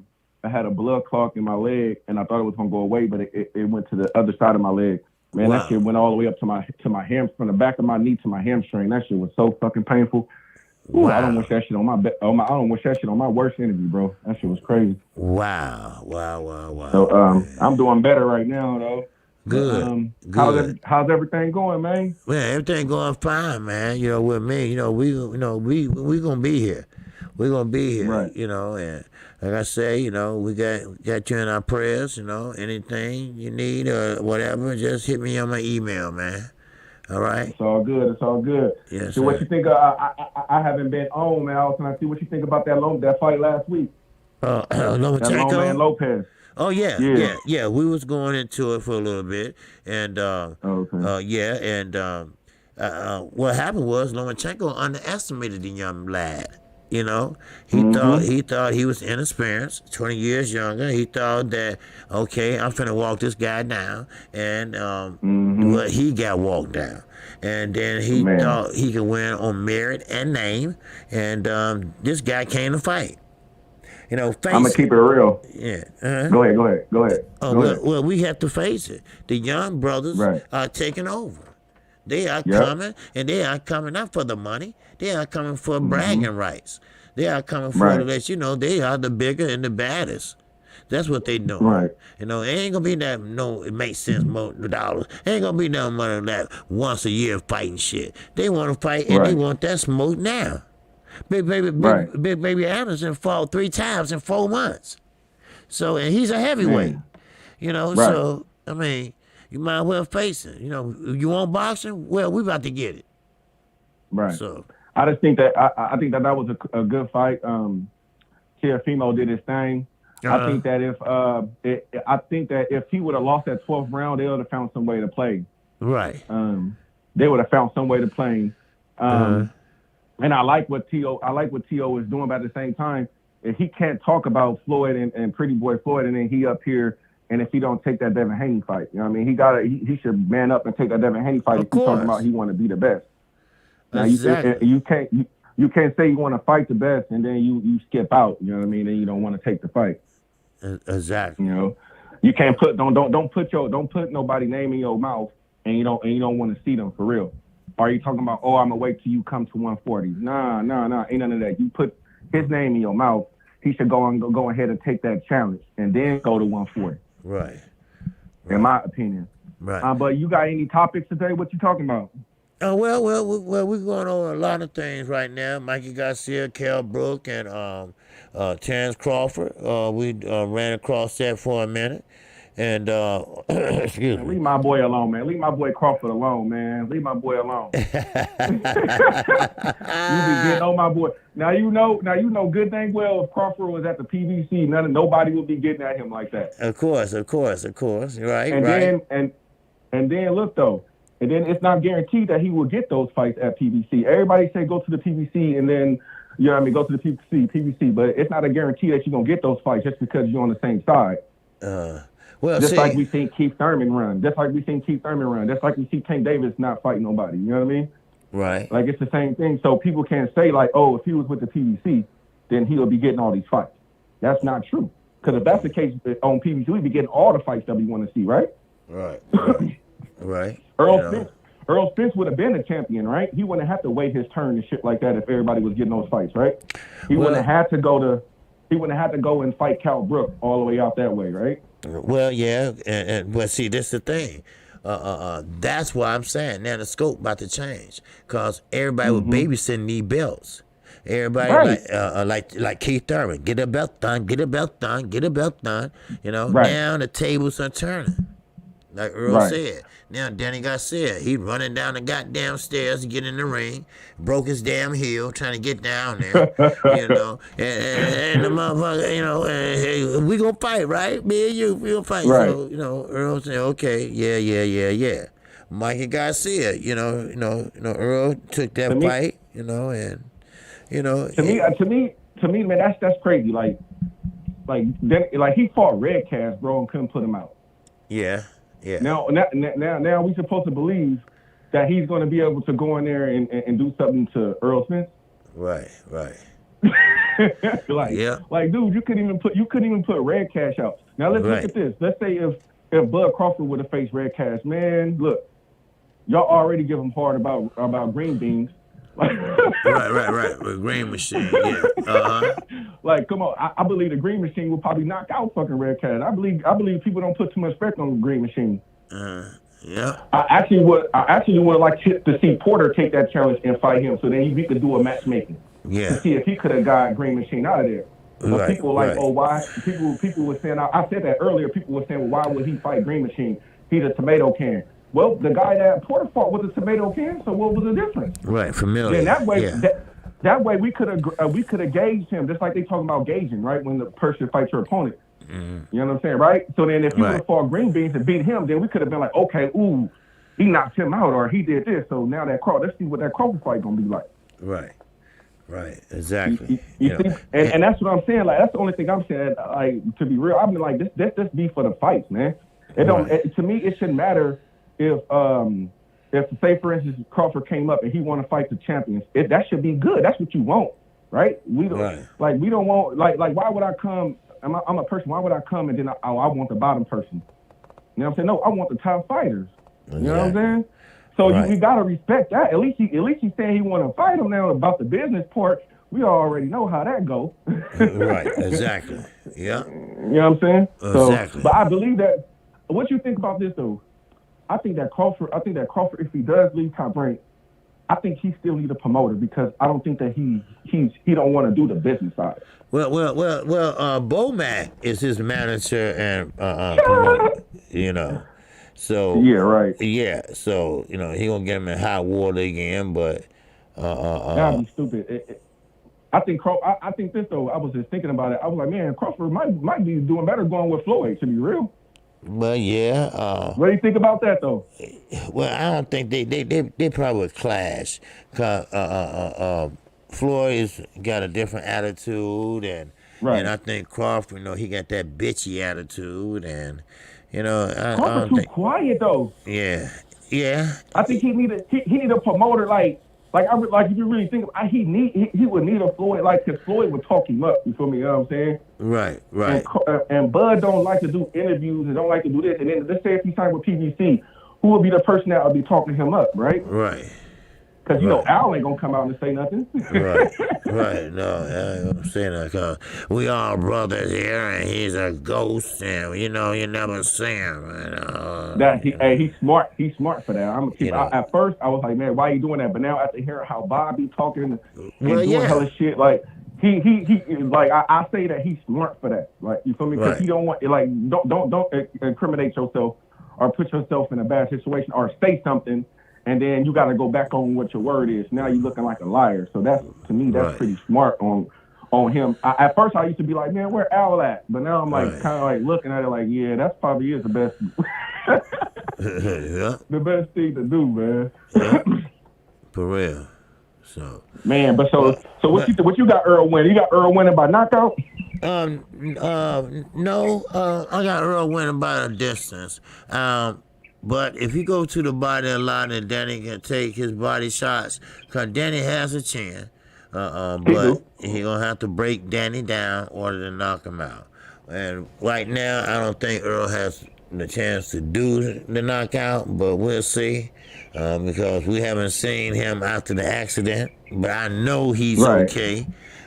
had a blood clot in my leg, and I thought it was gonna go away, but it went to the other side of my leg. Man, That shit went all the way up to my ham, from the back of my knee to my hamstring. That shit was so fucking painful. Ooh, wow. I don't wish that shit on my I don't wish that shit on my worst enemy, bro. That shit was crazy. Wow. So I'm doing better right now, though. Good. How's everything going, man? Man, everything going fine, man. With me, we gonna be here. We're gonna be here, right. And like I say, we got you in our prayers. Anything you need or whatever, just hit me on my email, man. All right. It's all good. Yes. So what you think? I haven't been on, man. I was trying to see what you think about that fight last week. Lomachenko? That Lomachenko Lopez. Oh yeah. We was going into it for a little bit, and what happened was Lomachenko underestimated the young lad. He thought he was inexperienced, 20 years younger. He thought that, okay, I'm finna walk this guy down, and well, he got walked down. And then he thought he could win on merit and name, and this guy came to fight. I'm gonna keep it real. Yeah. Go ahead. Well, we have to face it. The young brothers are taking over. They are coming, and they are coming not for the money. They are coming for bragging rights. They are coming for to let you know they are the bigger and the baddest. That's what they know. Right. It ain't gonna be that. No, it makes sense. More dollars. It ain't gonna be no money that once a year fighting shit. They want to fight and they want that smoke now. Big baby Anderson fought 3 times in 4 months. So and he's a heavyweight. So I mean. You might well face it. You want boxing? Well, we about to get it. Right. So I just think that I think that was a good fight. Teofimo did his thing. I think that if he would have lost that 12th round, they would have found some way to play. Right. They would have found some way to play. And I like what T.O. is doing, but at the same time, if he can't talk about Floyd and Pretty Boy Floyd, and then he up here. And if he don't take that Devin Haney fight, he should man up and take that Devin Haney fight. If he's talking about he want to be the best. Now exactly. you can't say you want to fight the best and then you skip out. You know what I mean? And you don't want to take the fight. Exactly. You can't put don't put nobody's name in your mouth and you don't want to see them for real. Are you talking about I'm gonna wait till you come to 140? Nah, ain't none of that. You put his name in your mouth, he should go ahead and take that challenge and then go to 140. Right. In my opinion. Right. But you got any topics today? What you talking about? Well, we're going over a lot of things right now. Mikey Garcia, Cal Brook, and Terrence Crawford. We ran across that for a minute, and excuse Man, me. leave my boy alone, man. Leave my boy Crawford alone, man. Leave my boy alone. You be getting on my boy. Now you know good thing well if Crawford was at the PBC, nobody would be getting at him like that. Of course. Right. And then look though. And then it's not guaranteed that he will get those fights at PBC. Everybody say go to the PBC and then, go to the PBC. But it's not a guarantee that you're going to get those fights just because you're on the same side. Like we seen Keith Thurman run. Just like we see Tank Davis not fighting nobody. You know what I mean? Right. Like it's the same thing. So people can't say like, oh, if he was with the PBC, then he'll be getting all these fights. That's not true. Because if that's the case on PBC, we'd be getting all the fights that we want to see, right? Right. Right. Earl Spence would have been a champion, right? He wouldn't have to wait his turn and shit like that if everybody was getting those fights, right? He wouldn't have had to go and fight Cal Brook all the way out that way, right? Well, yeah, but see, this is the thing. That's why I'm saying now the scope about to change because everybody with babysitting need belts. Everybody like Keith Thurman, get a belt done. You know, now the tables are turning. Like Earl said. Now Danny Garcia, he running down the goddamn stairs to get in the ring, broke his damn heel trying to get down there, and the motherfucker, hey, we gonna fight, right? Me and you, we gonna fight. Right. So, Earl said, okay, yeah. Mikey Garcia, Earl took that fight, To me, man, that's crazy. Like he fought Red Cash, bro, and couldn't put him out. Yeah. Now we supposed to believe that he's going to be able to go in there and do something to Earl Spence. Right. Like, dude, you couldn't even put Red Cash out. Now let's look at this. Let's say if Bud Crawford would have faced Red Cash, man, look, y'all already give him hard about green beans. right. With Green Machine, yeah. Like, come on, I believe the Green Machine will probably knock out fucking Red Cat. I believe people don't put too much respect on the Green Machine. Yeah. I actually would like to see Porter take that challenge and fight him, so then we could do a matchmaking. Yeah. To see if he could have got Green Machine out of there. Right, people were like, oh, why? People were saying, I said that earlier. People were saying, well, why would he fight Green Machine? He's a tomato can. Well, the guy that Porter fought was a tomato can, so what was the difference? Right, familiar. Then that way, that way we could have gauged him, just like they talking about gauging, right? When the person fights your opponent. Mm-hmm. You know what I'm saying, right? So then if he would have fought Green Beans and beat him, then we could have been like, okay, ooh, he knocked him out or he did this. So now let's see what that Crawford fight gonna be like. Right, exactly. You see? And that's what I'm saying. Like that's the only thing I'm saying. Like to be real, I've been like this be for the fights, man. It don't. To me, it shouldn't matter if say for instance Crawford came up and he want to fight the champions. That should be good. That's what you want, right? We don't we don't want like why would I come? I'm a person. Why would I come and then I want the bottom person? You know what I'm saying? No, I want the top fighters. You know what I'm saying? So you gotta respect that. At least he's saying he want to fight him now. About the business part, we already know how that go. Right. Exactly. Yeah. You know what I'm saying? Exactly. So, but I believe that. What you think about this though? I think that Crawford, if he does leave Top Rank, I think he still need a promoter because I don't think that he don't want to do the business side. Well, Bomac is his manager and promoter, So yeah, right. Yeah, so he gonna get him in hot water again, but that'd be stupid. I think this though. I was just thinking about it. I was like, man, Crawford might be doing better going with Floyd. To be real. Well, yeah. What do you think about that, though? Well, I don't think they probably would clash. Cause Floyd's got a different attitude, and I think Crawford, he got that bitchy attitude, and Crawford too quiet though. Yeah. I think he need a promoter like if you really think he would need a Floyd because Floyd would talk him up. You feel me? You know what I'm saying? Right. And Bud don't like to do interviews and don't like to do this. And then let's say if he signed with PBC, who would be the person that would be talking him up, right? Right. Because, you know, Al ain't going to come out and say nothing. Right. No, I ain't gonna say that because we all brothers here, and he's a ghost, and you know you never see him. And, he's smart. He's smart for that. At first, I was like, man, why are you doing that? But now after hearing how Bobby talking and doing hella shit, like he like I say that he's smart for that. Like, you feel me? Because he don't want don't incriminate yourself or put yourself in a bad situation or say something. And then you got to go back on what your word is. Now you're looking like a liar. So that's, to me, that's pretty smart on him. At first, I used to be like, man, where Al at? But now I'm like kind of like looking at it like, yeah, that's probably is the best. The best thing to do, man. For real. So. Man, but so what you got Earl winning? You got Earl winning by knockout? No. I got Earl winning by a distance. But if you go to the body a lot, and Danny can take his body shots, because Danny has a chin, but he gonna have to break Danny down in order to knock him out. And right now, I don't think Earl has the chance to do the knockout, but we'll see, because we haven't seen him after the accident. But I know he's okay.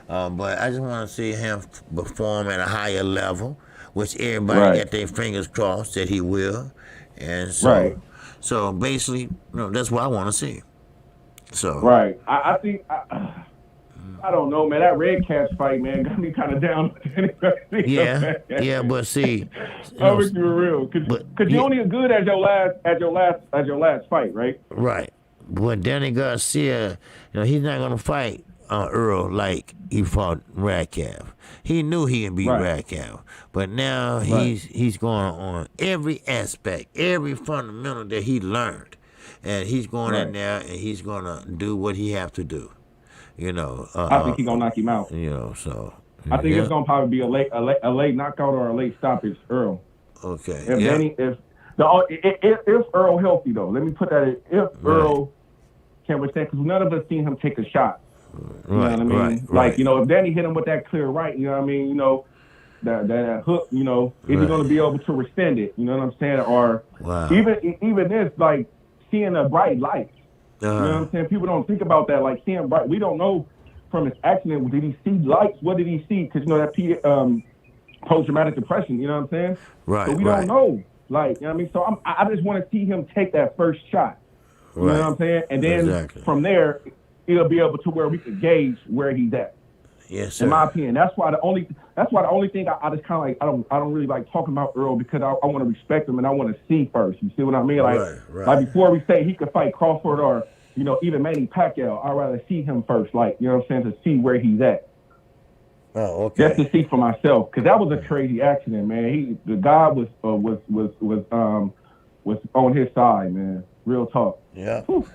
But I just want to see him perform at a higher level, which everybody got their fingers crossed that he will. And so basically, that's what I want to see. So I think I don't know, man. That Red Cats fight, man, got me kind of down. Yeah, but see, I'm with you real, because you only as good as your last fight, right? Right. But Danny Garcia, he's not gonna fight Earl like he fought Radcliffe. He knew he could beat Radcliffe, but now he's going on every aspect, every fundamental that he learned, and he's going in there and he's gonna do what he have to do. I think he's gonna knock him out. So I think it's gonna probably be a late knockout or a late stoppage, Earl. Okay. If Earl healthy though, let me put that in. If Earl can withstand, because none of us seen him take a shot. You know what I mean? Like, if Danny hit him with that clear right, you know what I mean? That hook, is he going to be able to withstand it? You know what I'm saying? Or even this, like, seeing a bright light. You know what I'm saying? People don't think about that, like, seeing bright. We don't know from his accident, did he see lights? What did he see? Because, that post-traumatic depression, you know what I'm saying? Right, so we don't know. Like, you know what I mean? So I just want to see him take that first shot. You know what I'm saying? And then from there, he'll be able to where we can gauge where he's at. Yes, sir. In my opinion, that's why the only thing I just kind of like I don't really like talking about Earl, because I want to respect him and I want to see first. You see what I mean? Like before we say he could fight Crawford or even Manny Pacquiao, I'd rather see him first. Like, you know what I'm saying, to see where he's at. Oh, okay. Just to see for myself, because that was a crazy accident, man. The guy was on his side, man. Real talk. Yeah. Whew.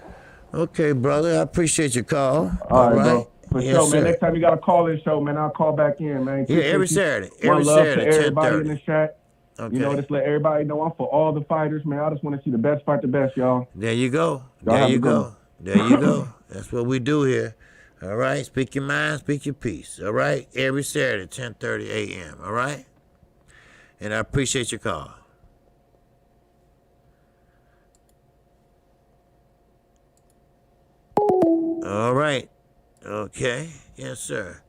Okay, brother. I appreciate your call. All right, bro. For sure, man. Next time you got a call-in show, man, I'll call back in, man. Yeah, every Saturday. Every Saturday, to everybody 10:30. in the chat. Okay. Just let everybody know I'm for all the fighters, man. I just want to see the best fight the best, y'all. There you go. There you go. That's what we do here. All right? Speak your mind, speak your peace. All right? Every Saturday, 10:30 a.m. All right? And I appreciate your call. All right. Okay. Yes, sir.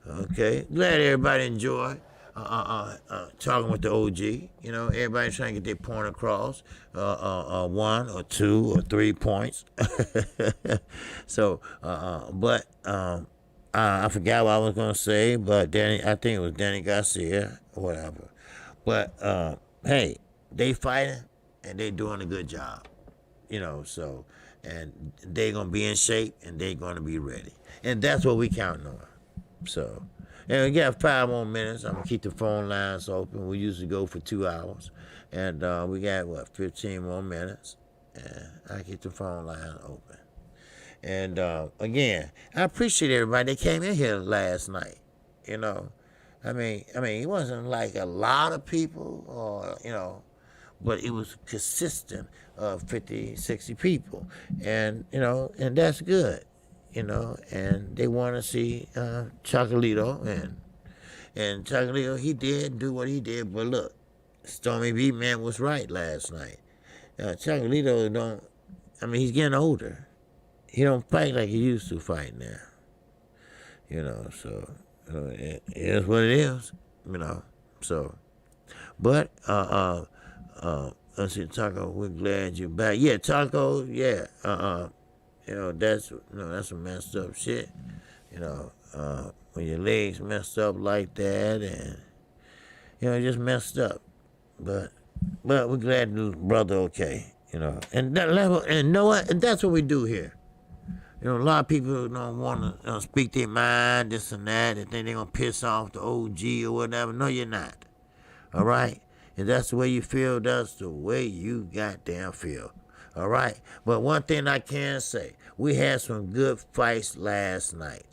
Okay. Glad everybody enjoyed talking with the OG. Everybody's trying to get their point across. 1 or 2 or 3 points. So, but I forgot what I was going to say, but I think it was Danny Garcia or whatever. But, hey, they fighting and they doing a good job. So... And they're going to be in shape, and they're going to be ready. And that's what we counting on. So, and we got 5 more minutes. I'm going to keep the phone lines open. We usually go for 2 hours. And we got, 15 more minutes. And I keep the phone line open. And, again, I appreciate everybody that came in here last night. I mean, it wasn't like a lot of people or, but it was consistent of 50, 60 people. And, and that's good, and they want to see Chocolito. And Chocolito, he did do what he did, but look, Stormy B Man was right last night. Chocolito he's getting older. He don't fight like he used to fight now. So it is what it is. So. But let's see, Taco. We're glad you're back. Yeah, Taco. Yeah. That's some messed up shit. When your legs messed up like that, and just messed up. But we're glad the brother okay. And that level, and know what? And that's what we do here. A lot of people don't want to speak their mind, this and that, and think they're gonna piss off the OG or whatever. No, you're not. All right? And that's the way you feel, that's the way you goddamn feel. All right? But one thing I can say, we had some good fights last night.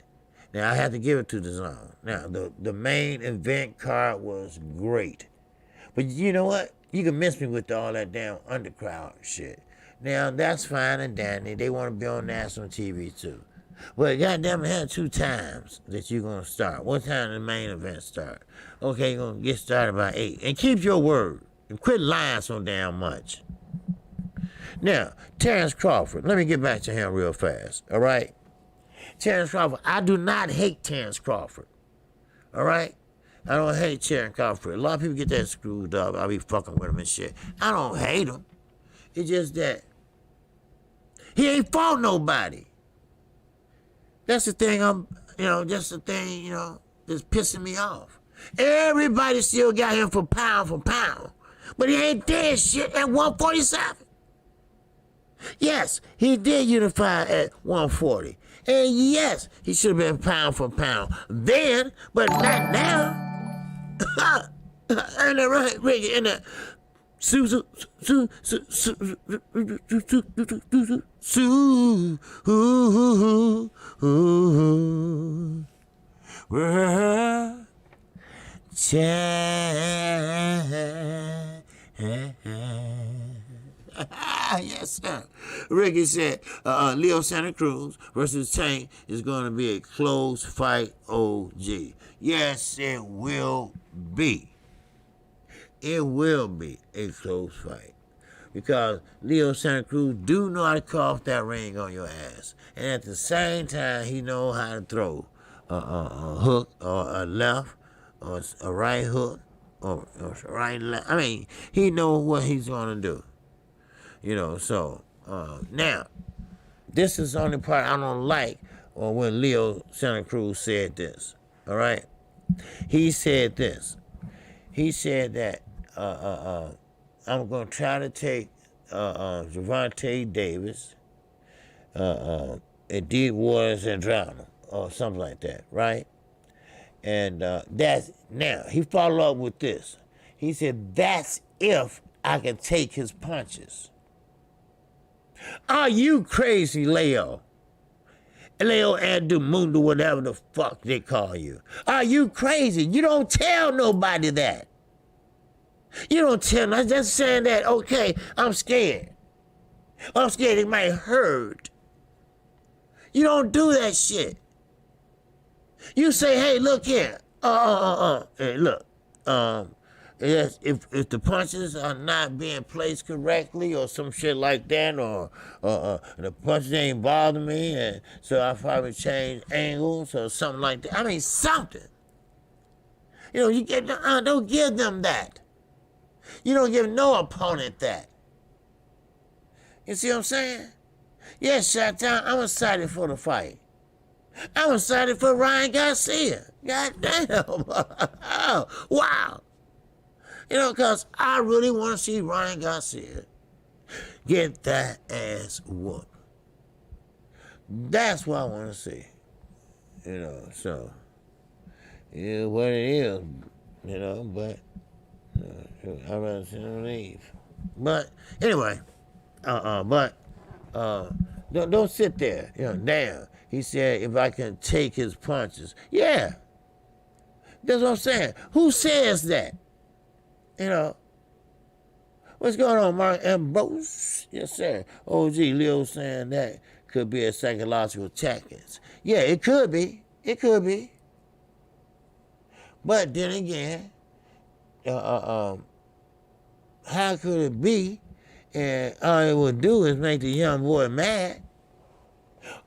Now, I have to give it to the zone. Now, the main event card was great. But you know what? You can miss me with all that damn undercrowd shit. Now, that's fine and dandy. They want to be on national TV, too. Well, goddamn, it had 2 times that you're going to start. What time does the main event start? Okay, you're going to get started by 8. And keep your word. And quit lying so damn much. Now, Terrence Crawford. Let me get back to him real fast. All right? Terrence Crawford. I do not hate Terrence Crawford. All right? I don't hate Terrence Crawford. A lot of people get that screwed up. I'll be fucking with him and shit. I don't hate him. It's just that he ain't fought nobody. That's the thing just the thing, that's pissing me off. Everybody still got him for pound, but he ain't dead shit at 147. Yes, he did unify at 140. And yes, he should have been pound for pound then, but not now. Ain't that right, Ricky? Ain't that yes, sir. Ricky said Leo Santa Cruz versus Tank is going to be a close fight, OG. Yes, it will be. It will be a close fight. Because Leo Santa Cruz do know how to cough that ring on your ass. And at the same time, he know how to throw a hook or a left or a right hook or a right left. I mean, he know what he's going to do. So now, this is the only part I don't like when Leo Santa Cruz said this. All right? He said this. He said that I'm going to try to take Gervonta Davis, Deep Waters and Drown or something like that, right? And that's, now, he followed up with this. He said, that's if I can take his punches. Are you crazy, Leo? Leo Mundo, whatever the fuck they call you. Are you crazy? You don't tell nobody that. You don't tell them. I'm just saying that, okay, I'm scared. I'm scared it might hurt. You don't do that shit. You say, hey, look here. Hey, look. If the punches are not being placed correctly or some shit like that, or the punches ain't bothering me, and so I probably change angles or something like that. I mean, something. You get don't give them that. You don't give no opponent that. You see what I'm saying? Yes, Shot-Town, I'm excited for the fight. I'm excited for Ryan Garcia. God damn. Oh, wow. Because I really want to see Ryan Garcia get that ass whooped. That's what I want to see. So, what it is, but I'd rather see them leave. But, anyway, don't sit there. Damn. He said, if I can take his punches. Yeah. That's what I'm saying. Who says that? What's going on, Mark Ambrose? Yes, sir. OG Leo saying that could be a psychological tactics. Yeah, it could be. It could be. But then again, how could it be? And all it would do is make the young boy mad.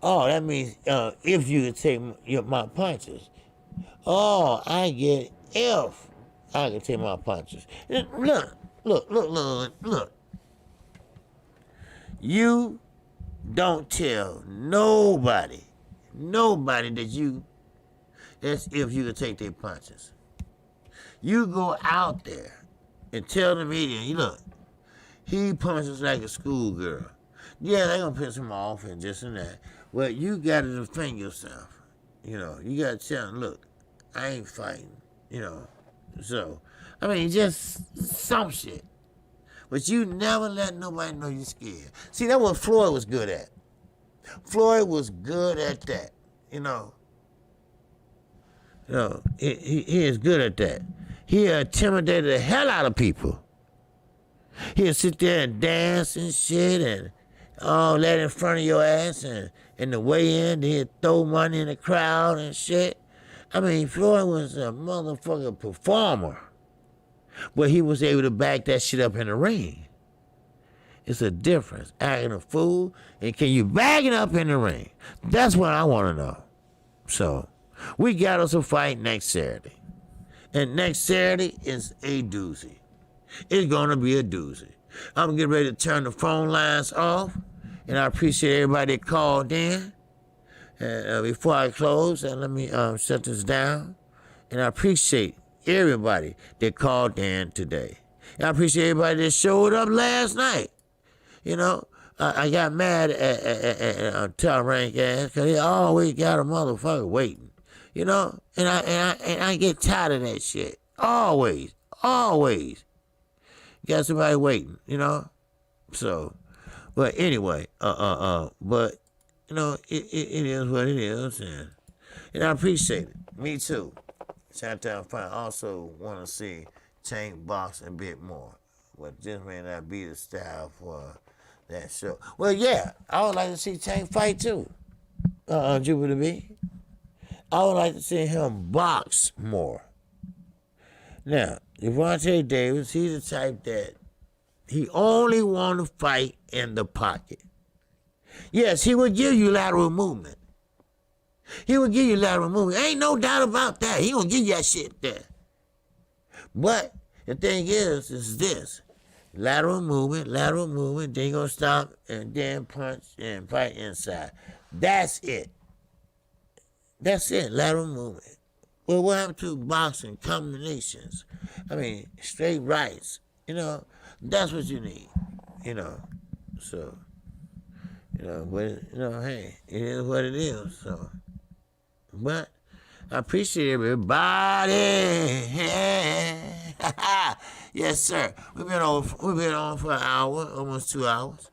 Oh, that means if you could take my punches. Oh, I get if I can take my punches. Look. You don't tell nobody that's if you can take their punches. You go out there and tell the media, look, he punches like a schoolgirl. Yeah, they gonna piss him off and this and that. Well, you gotta defend yourself. You gotta tell them, look, I ain't fighting. So, I mean, just some shit. But you never let nobody know you're scared. See, that's what Floyd was good at. Floyd was good at that. He is good at that. He intimidated the hell out of people. He'll sit there and dance and shit and all that in front of your ass, and in the way in, he'd throw money in the crowd and shit. I mean, Floyd was a motherfucking performer. But he was able to back that shit up in the ring. It's a difference. Acting a fool, and can you back it up in the ring? That's what I want to know. So, we got us a fight next Saturday. And next Saturday is a doozy. It's going to be a doozy. I'm getting ready to turn the phone lines off, and I appreciate everybody that called in. And before I close, let me shut this down. And I appreciate everybody that called in today. And I appreciate everybody that showed up last night. I got mad at Top Rank ass because he always got a motherfucker waiting. And I get tired of that shit. Always. Got somebody waiting, So, but anyway, but it is what it is, and I appreciate it. Me too. Chi-Town Fire also want to see Tank box a bit more, but this may not be the style for that show. Well, yeah, I would like to see Tank fight too. Jupiter B. I would like to see him box more. Now, Devontae Davis, he's the type that he only want to fight in the pocket. Yes, he would give you lateral movement. Ain't no doubt about that. He gonna give you that shit there. But the thing is this. Lateral movement, then you gonna stop and then punch and fight inside. That's it, lateral movement. Well, what happened to boxing combinations? I mean, straight rights. That's what you need. So, but, hey, it is what it is, so. But I appreciate everybody. Yes, sir. We've been on for an hour, almost 2 hours.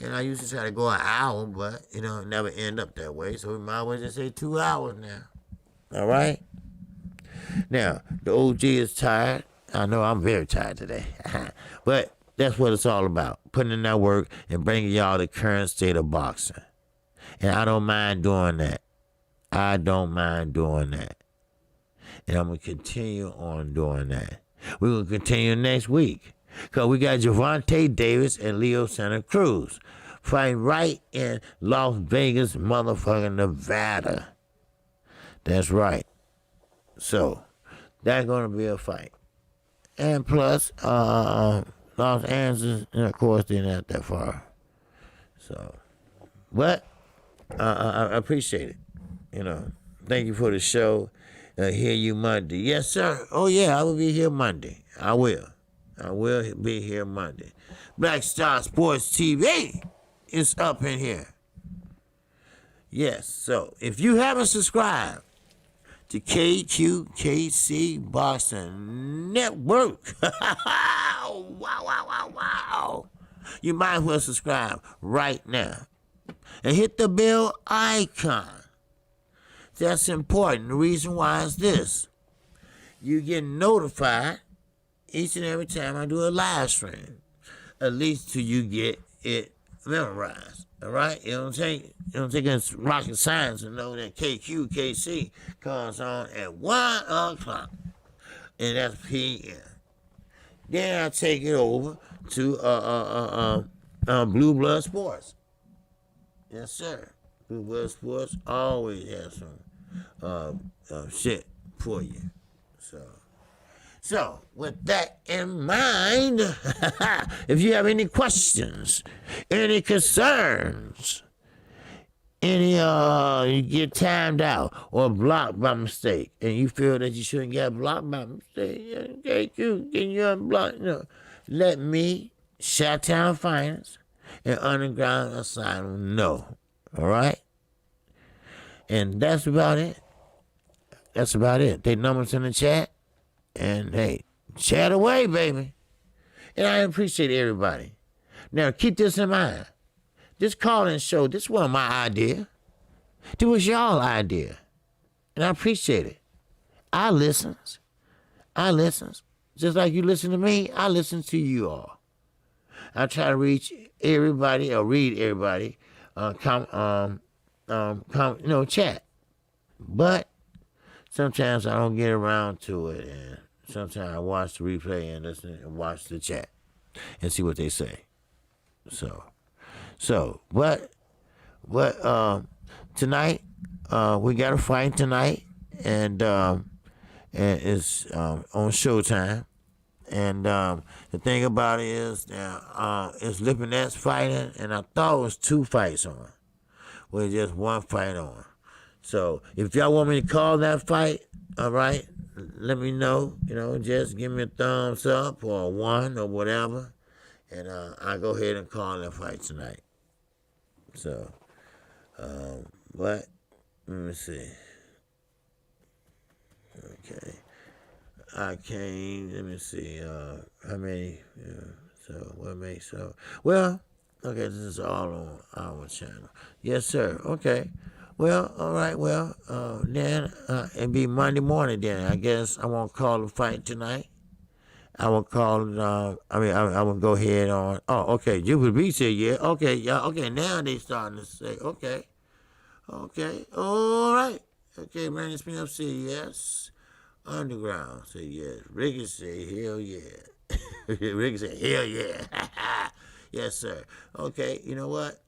And I used to try to go an hour, but, it never end up that way. So we might as well just say 2 hours now. All right? Now, the OG is tired. I know I'm very tired today. But that's what it's all about. Putting in that work and bringing y'all the current state of boxing. And I don't mind doing that. And I'm going to continue on doing that. We're going to continue next week. Because we got Gervonta Davis and Leo Santa Cruz fighting right in Las Vegas, motherfucking Nevada. That's right. So, that's going to be a fight. And plus, Los Angeles, and of course, they're not that far. So, but I appreciate it. Thank you for the show. Hear you Monday. Yes, sir. Oh, yeah, I will be here Monday. I will be here Monday. Black Star Sports TV is up in here. Yes, so if you haven't subscribed to KQKC Boxing Network, wow. You might as well subscribe right now. And hit the bell icon. That's important. The reason why is this. You get notified each and every time I do a live stream. At least till you get it memorized. All right? It don't take us rocket science to know that KQKC comes on at 1 o'clock. And that's p.m. Then I take it over to Blue Blood Sports. Yes, sir. KQKC Sports always has some shit for you. So, with that in mind, if you have any questions, any concerns, any you get timed out or blocked by mistake, and you feel that you shouldn't get blocked by mistake, KQ, can you unblock? Let me, Chi-Town Finance, and Underground Asylum know. All right? And that's about it. That's about it. They numbers in the chat. And hey, chat away, baby. And I appreciate everybody. Now keep this in mind. This call-in show, this wasn't my idea. This was y'all idea. And I appreciate it. I listens. Just like you listen to me, I listen to you all. I try to reach everybody or read everybody, chat. But sometimes I don't get around to it, and sometimes I watch the replay and listen and watch the chat and see what they say. But tonight we got a fight tonight, and it's on Showtime. And the thing about it is that it's Lipinet's fighting, and I thought it was 2 fights on, with just 1 fight on. So if y'all want me to call that fight, all right, let me know. Just give me a thumbs up or a 1 or whatever, and I'll go ahead and call that fight tonight. So, but let me see. Okay, let me see. How many? So what makes so? Well, okay, this is all on our channel. Yes, sir. Okay. Well, all right. Well, then it'll be Monday morning. Then I guess I won't call the fight tonight. I will call it. I will go ahead on. Oh, okay. Jupiter B said, yeah. Okay, yeah. Okay. Now they starting to say, okay. All right. Okay, Brandon Spinell said yes. Underground said yes. Ricky said hell yeah. Ricky said hell yeah. Yes, sir. Okay. You know what?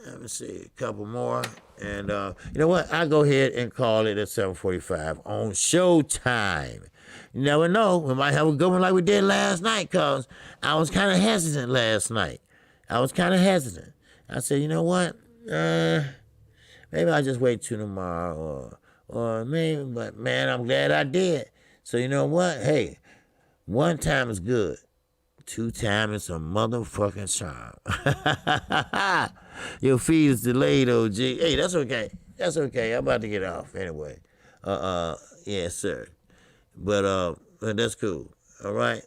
Let me see, a couple more. And you know what? I'll go ahead and call it at 7:45 on Showtime. You never know. We might have a good one like we did last night, because I was kind of hesitant last night. I said, you know what? Maybe I'll just wait till tomorrow. Or maybe, but man, I'm glad I did. So you know what? Hey, 1 time is good. 2 times is a motherfucking charm. Your feed is delayed, OG. Hey, that's okay. I'm about to get off anyway. Yes, sir. But that's cool. All right.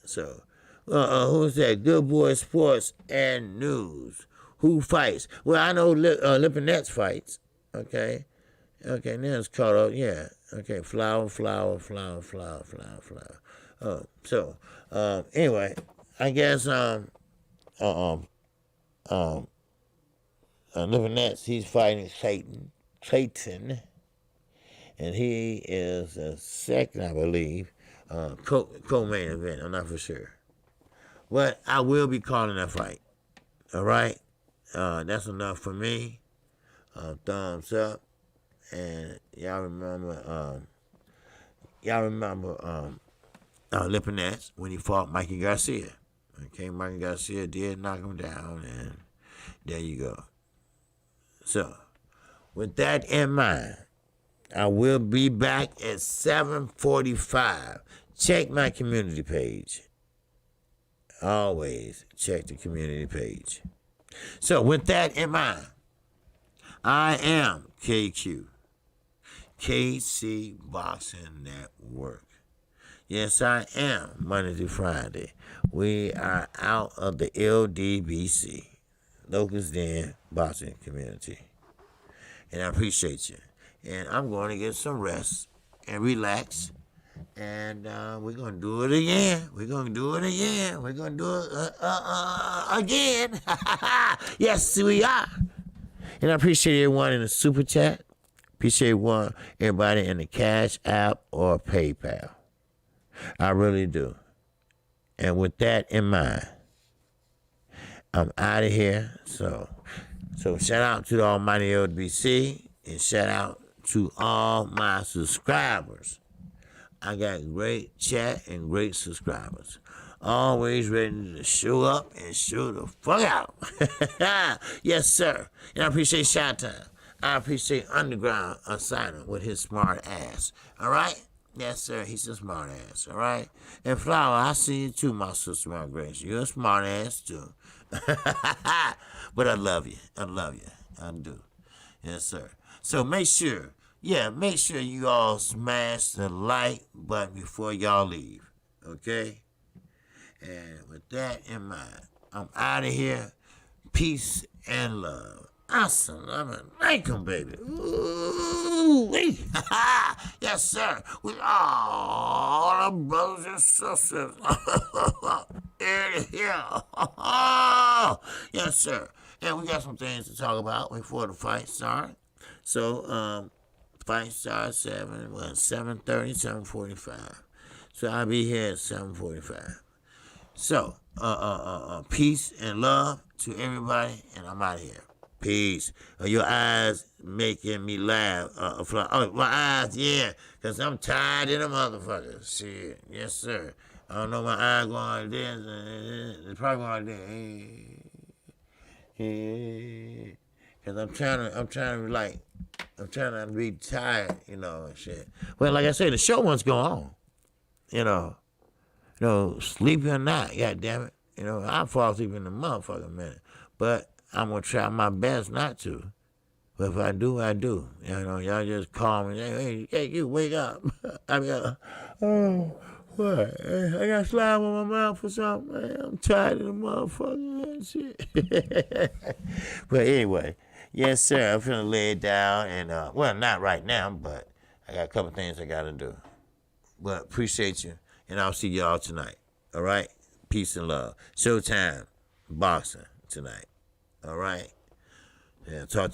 So, who's that? Good Boy Sports and News. Who fights? Well, I know Lipinet's fights. Okay, now it's caught up. Yeah. Okay, flower. So, anyway, I guess Lipinet's, he's fighting Clayton, and he is a second, I believe, co-main event. I'm not for sure, but I will be calling that fight. All right, that's enough for me. Thumbs up, and y'all remember Lipinet's when he fought Mikey Garcia. Okay, Mikey Garcia did knock him down, and there you go. So, with that in mind, I will be back at 7:45. Check my community page. Always check the community page. So, with that in mind, I am KQKC Boxing Network. Yes, I am, Monday through Friday. We are out of the LDBC, Locust Den Boxing Community. And I appreciate you. And I'm going to get some rest and relax. And we're going to do it again. We're going to do it again. Yes, we are. And I appreciate everyone in the Super Chat. Appreciate everybody in the Cash App or PayPal. I really do. And with that in mind, I'm out of here. So So shout out to the almighty LBC and shout out to all my subscribers. I got great chat and great subscribers. Always ready to show up and show the fuck out. Yes, sir. And I appreciate Shot Time. I appreciate Underground Asylum with his smart ass. All right? Yes, sir. He's a smart ass. All right? And Flower, I see you too, my sister, my grace. You're a smart ass too. But I love you. I love you. I do. Yes, sir. So make sure you all smash the like button before y'all leave. Okay? And with that in mind, I'm out of here. Peace and love. Assalamualaikum, baby. Ooh, yes, sir. We all the brothers and sisters in here. Yes, sir. And we got some things to talk about before the fight starts. So, fight starts 7:30, 7:45. So I'll be here at 7:45. So, peace and love to everybody, and I'm out of here. Peace. Your eyes making me laugh. My eyes, yeah, because I'm tired of the motherfuckers. Shit, yes, sir. I don't know, my eyes going like this. It's probably going like this. Because I'm trying to be tired, and shit. Well, like I say, the show must go on, sleepy or not, god damn it. I fall asleep in a motherfucking minute. But I'm going to try my best not to. But if I do, I do. Y'all just call me. Hey, you wake up. I mean, what? I got slime on my mouth or something, man. I'm tired of the motherfucking shit. But anyway, yes, sir. I'm finna lay it down. And, well, not right now, but I got a couple things I got to do. But appreciate you. And I'll see y'all tonight. All right? Peace and love. Showtime. Boxing tonight. All right? Yeah, talk to you.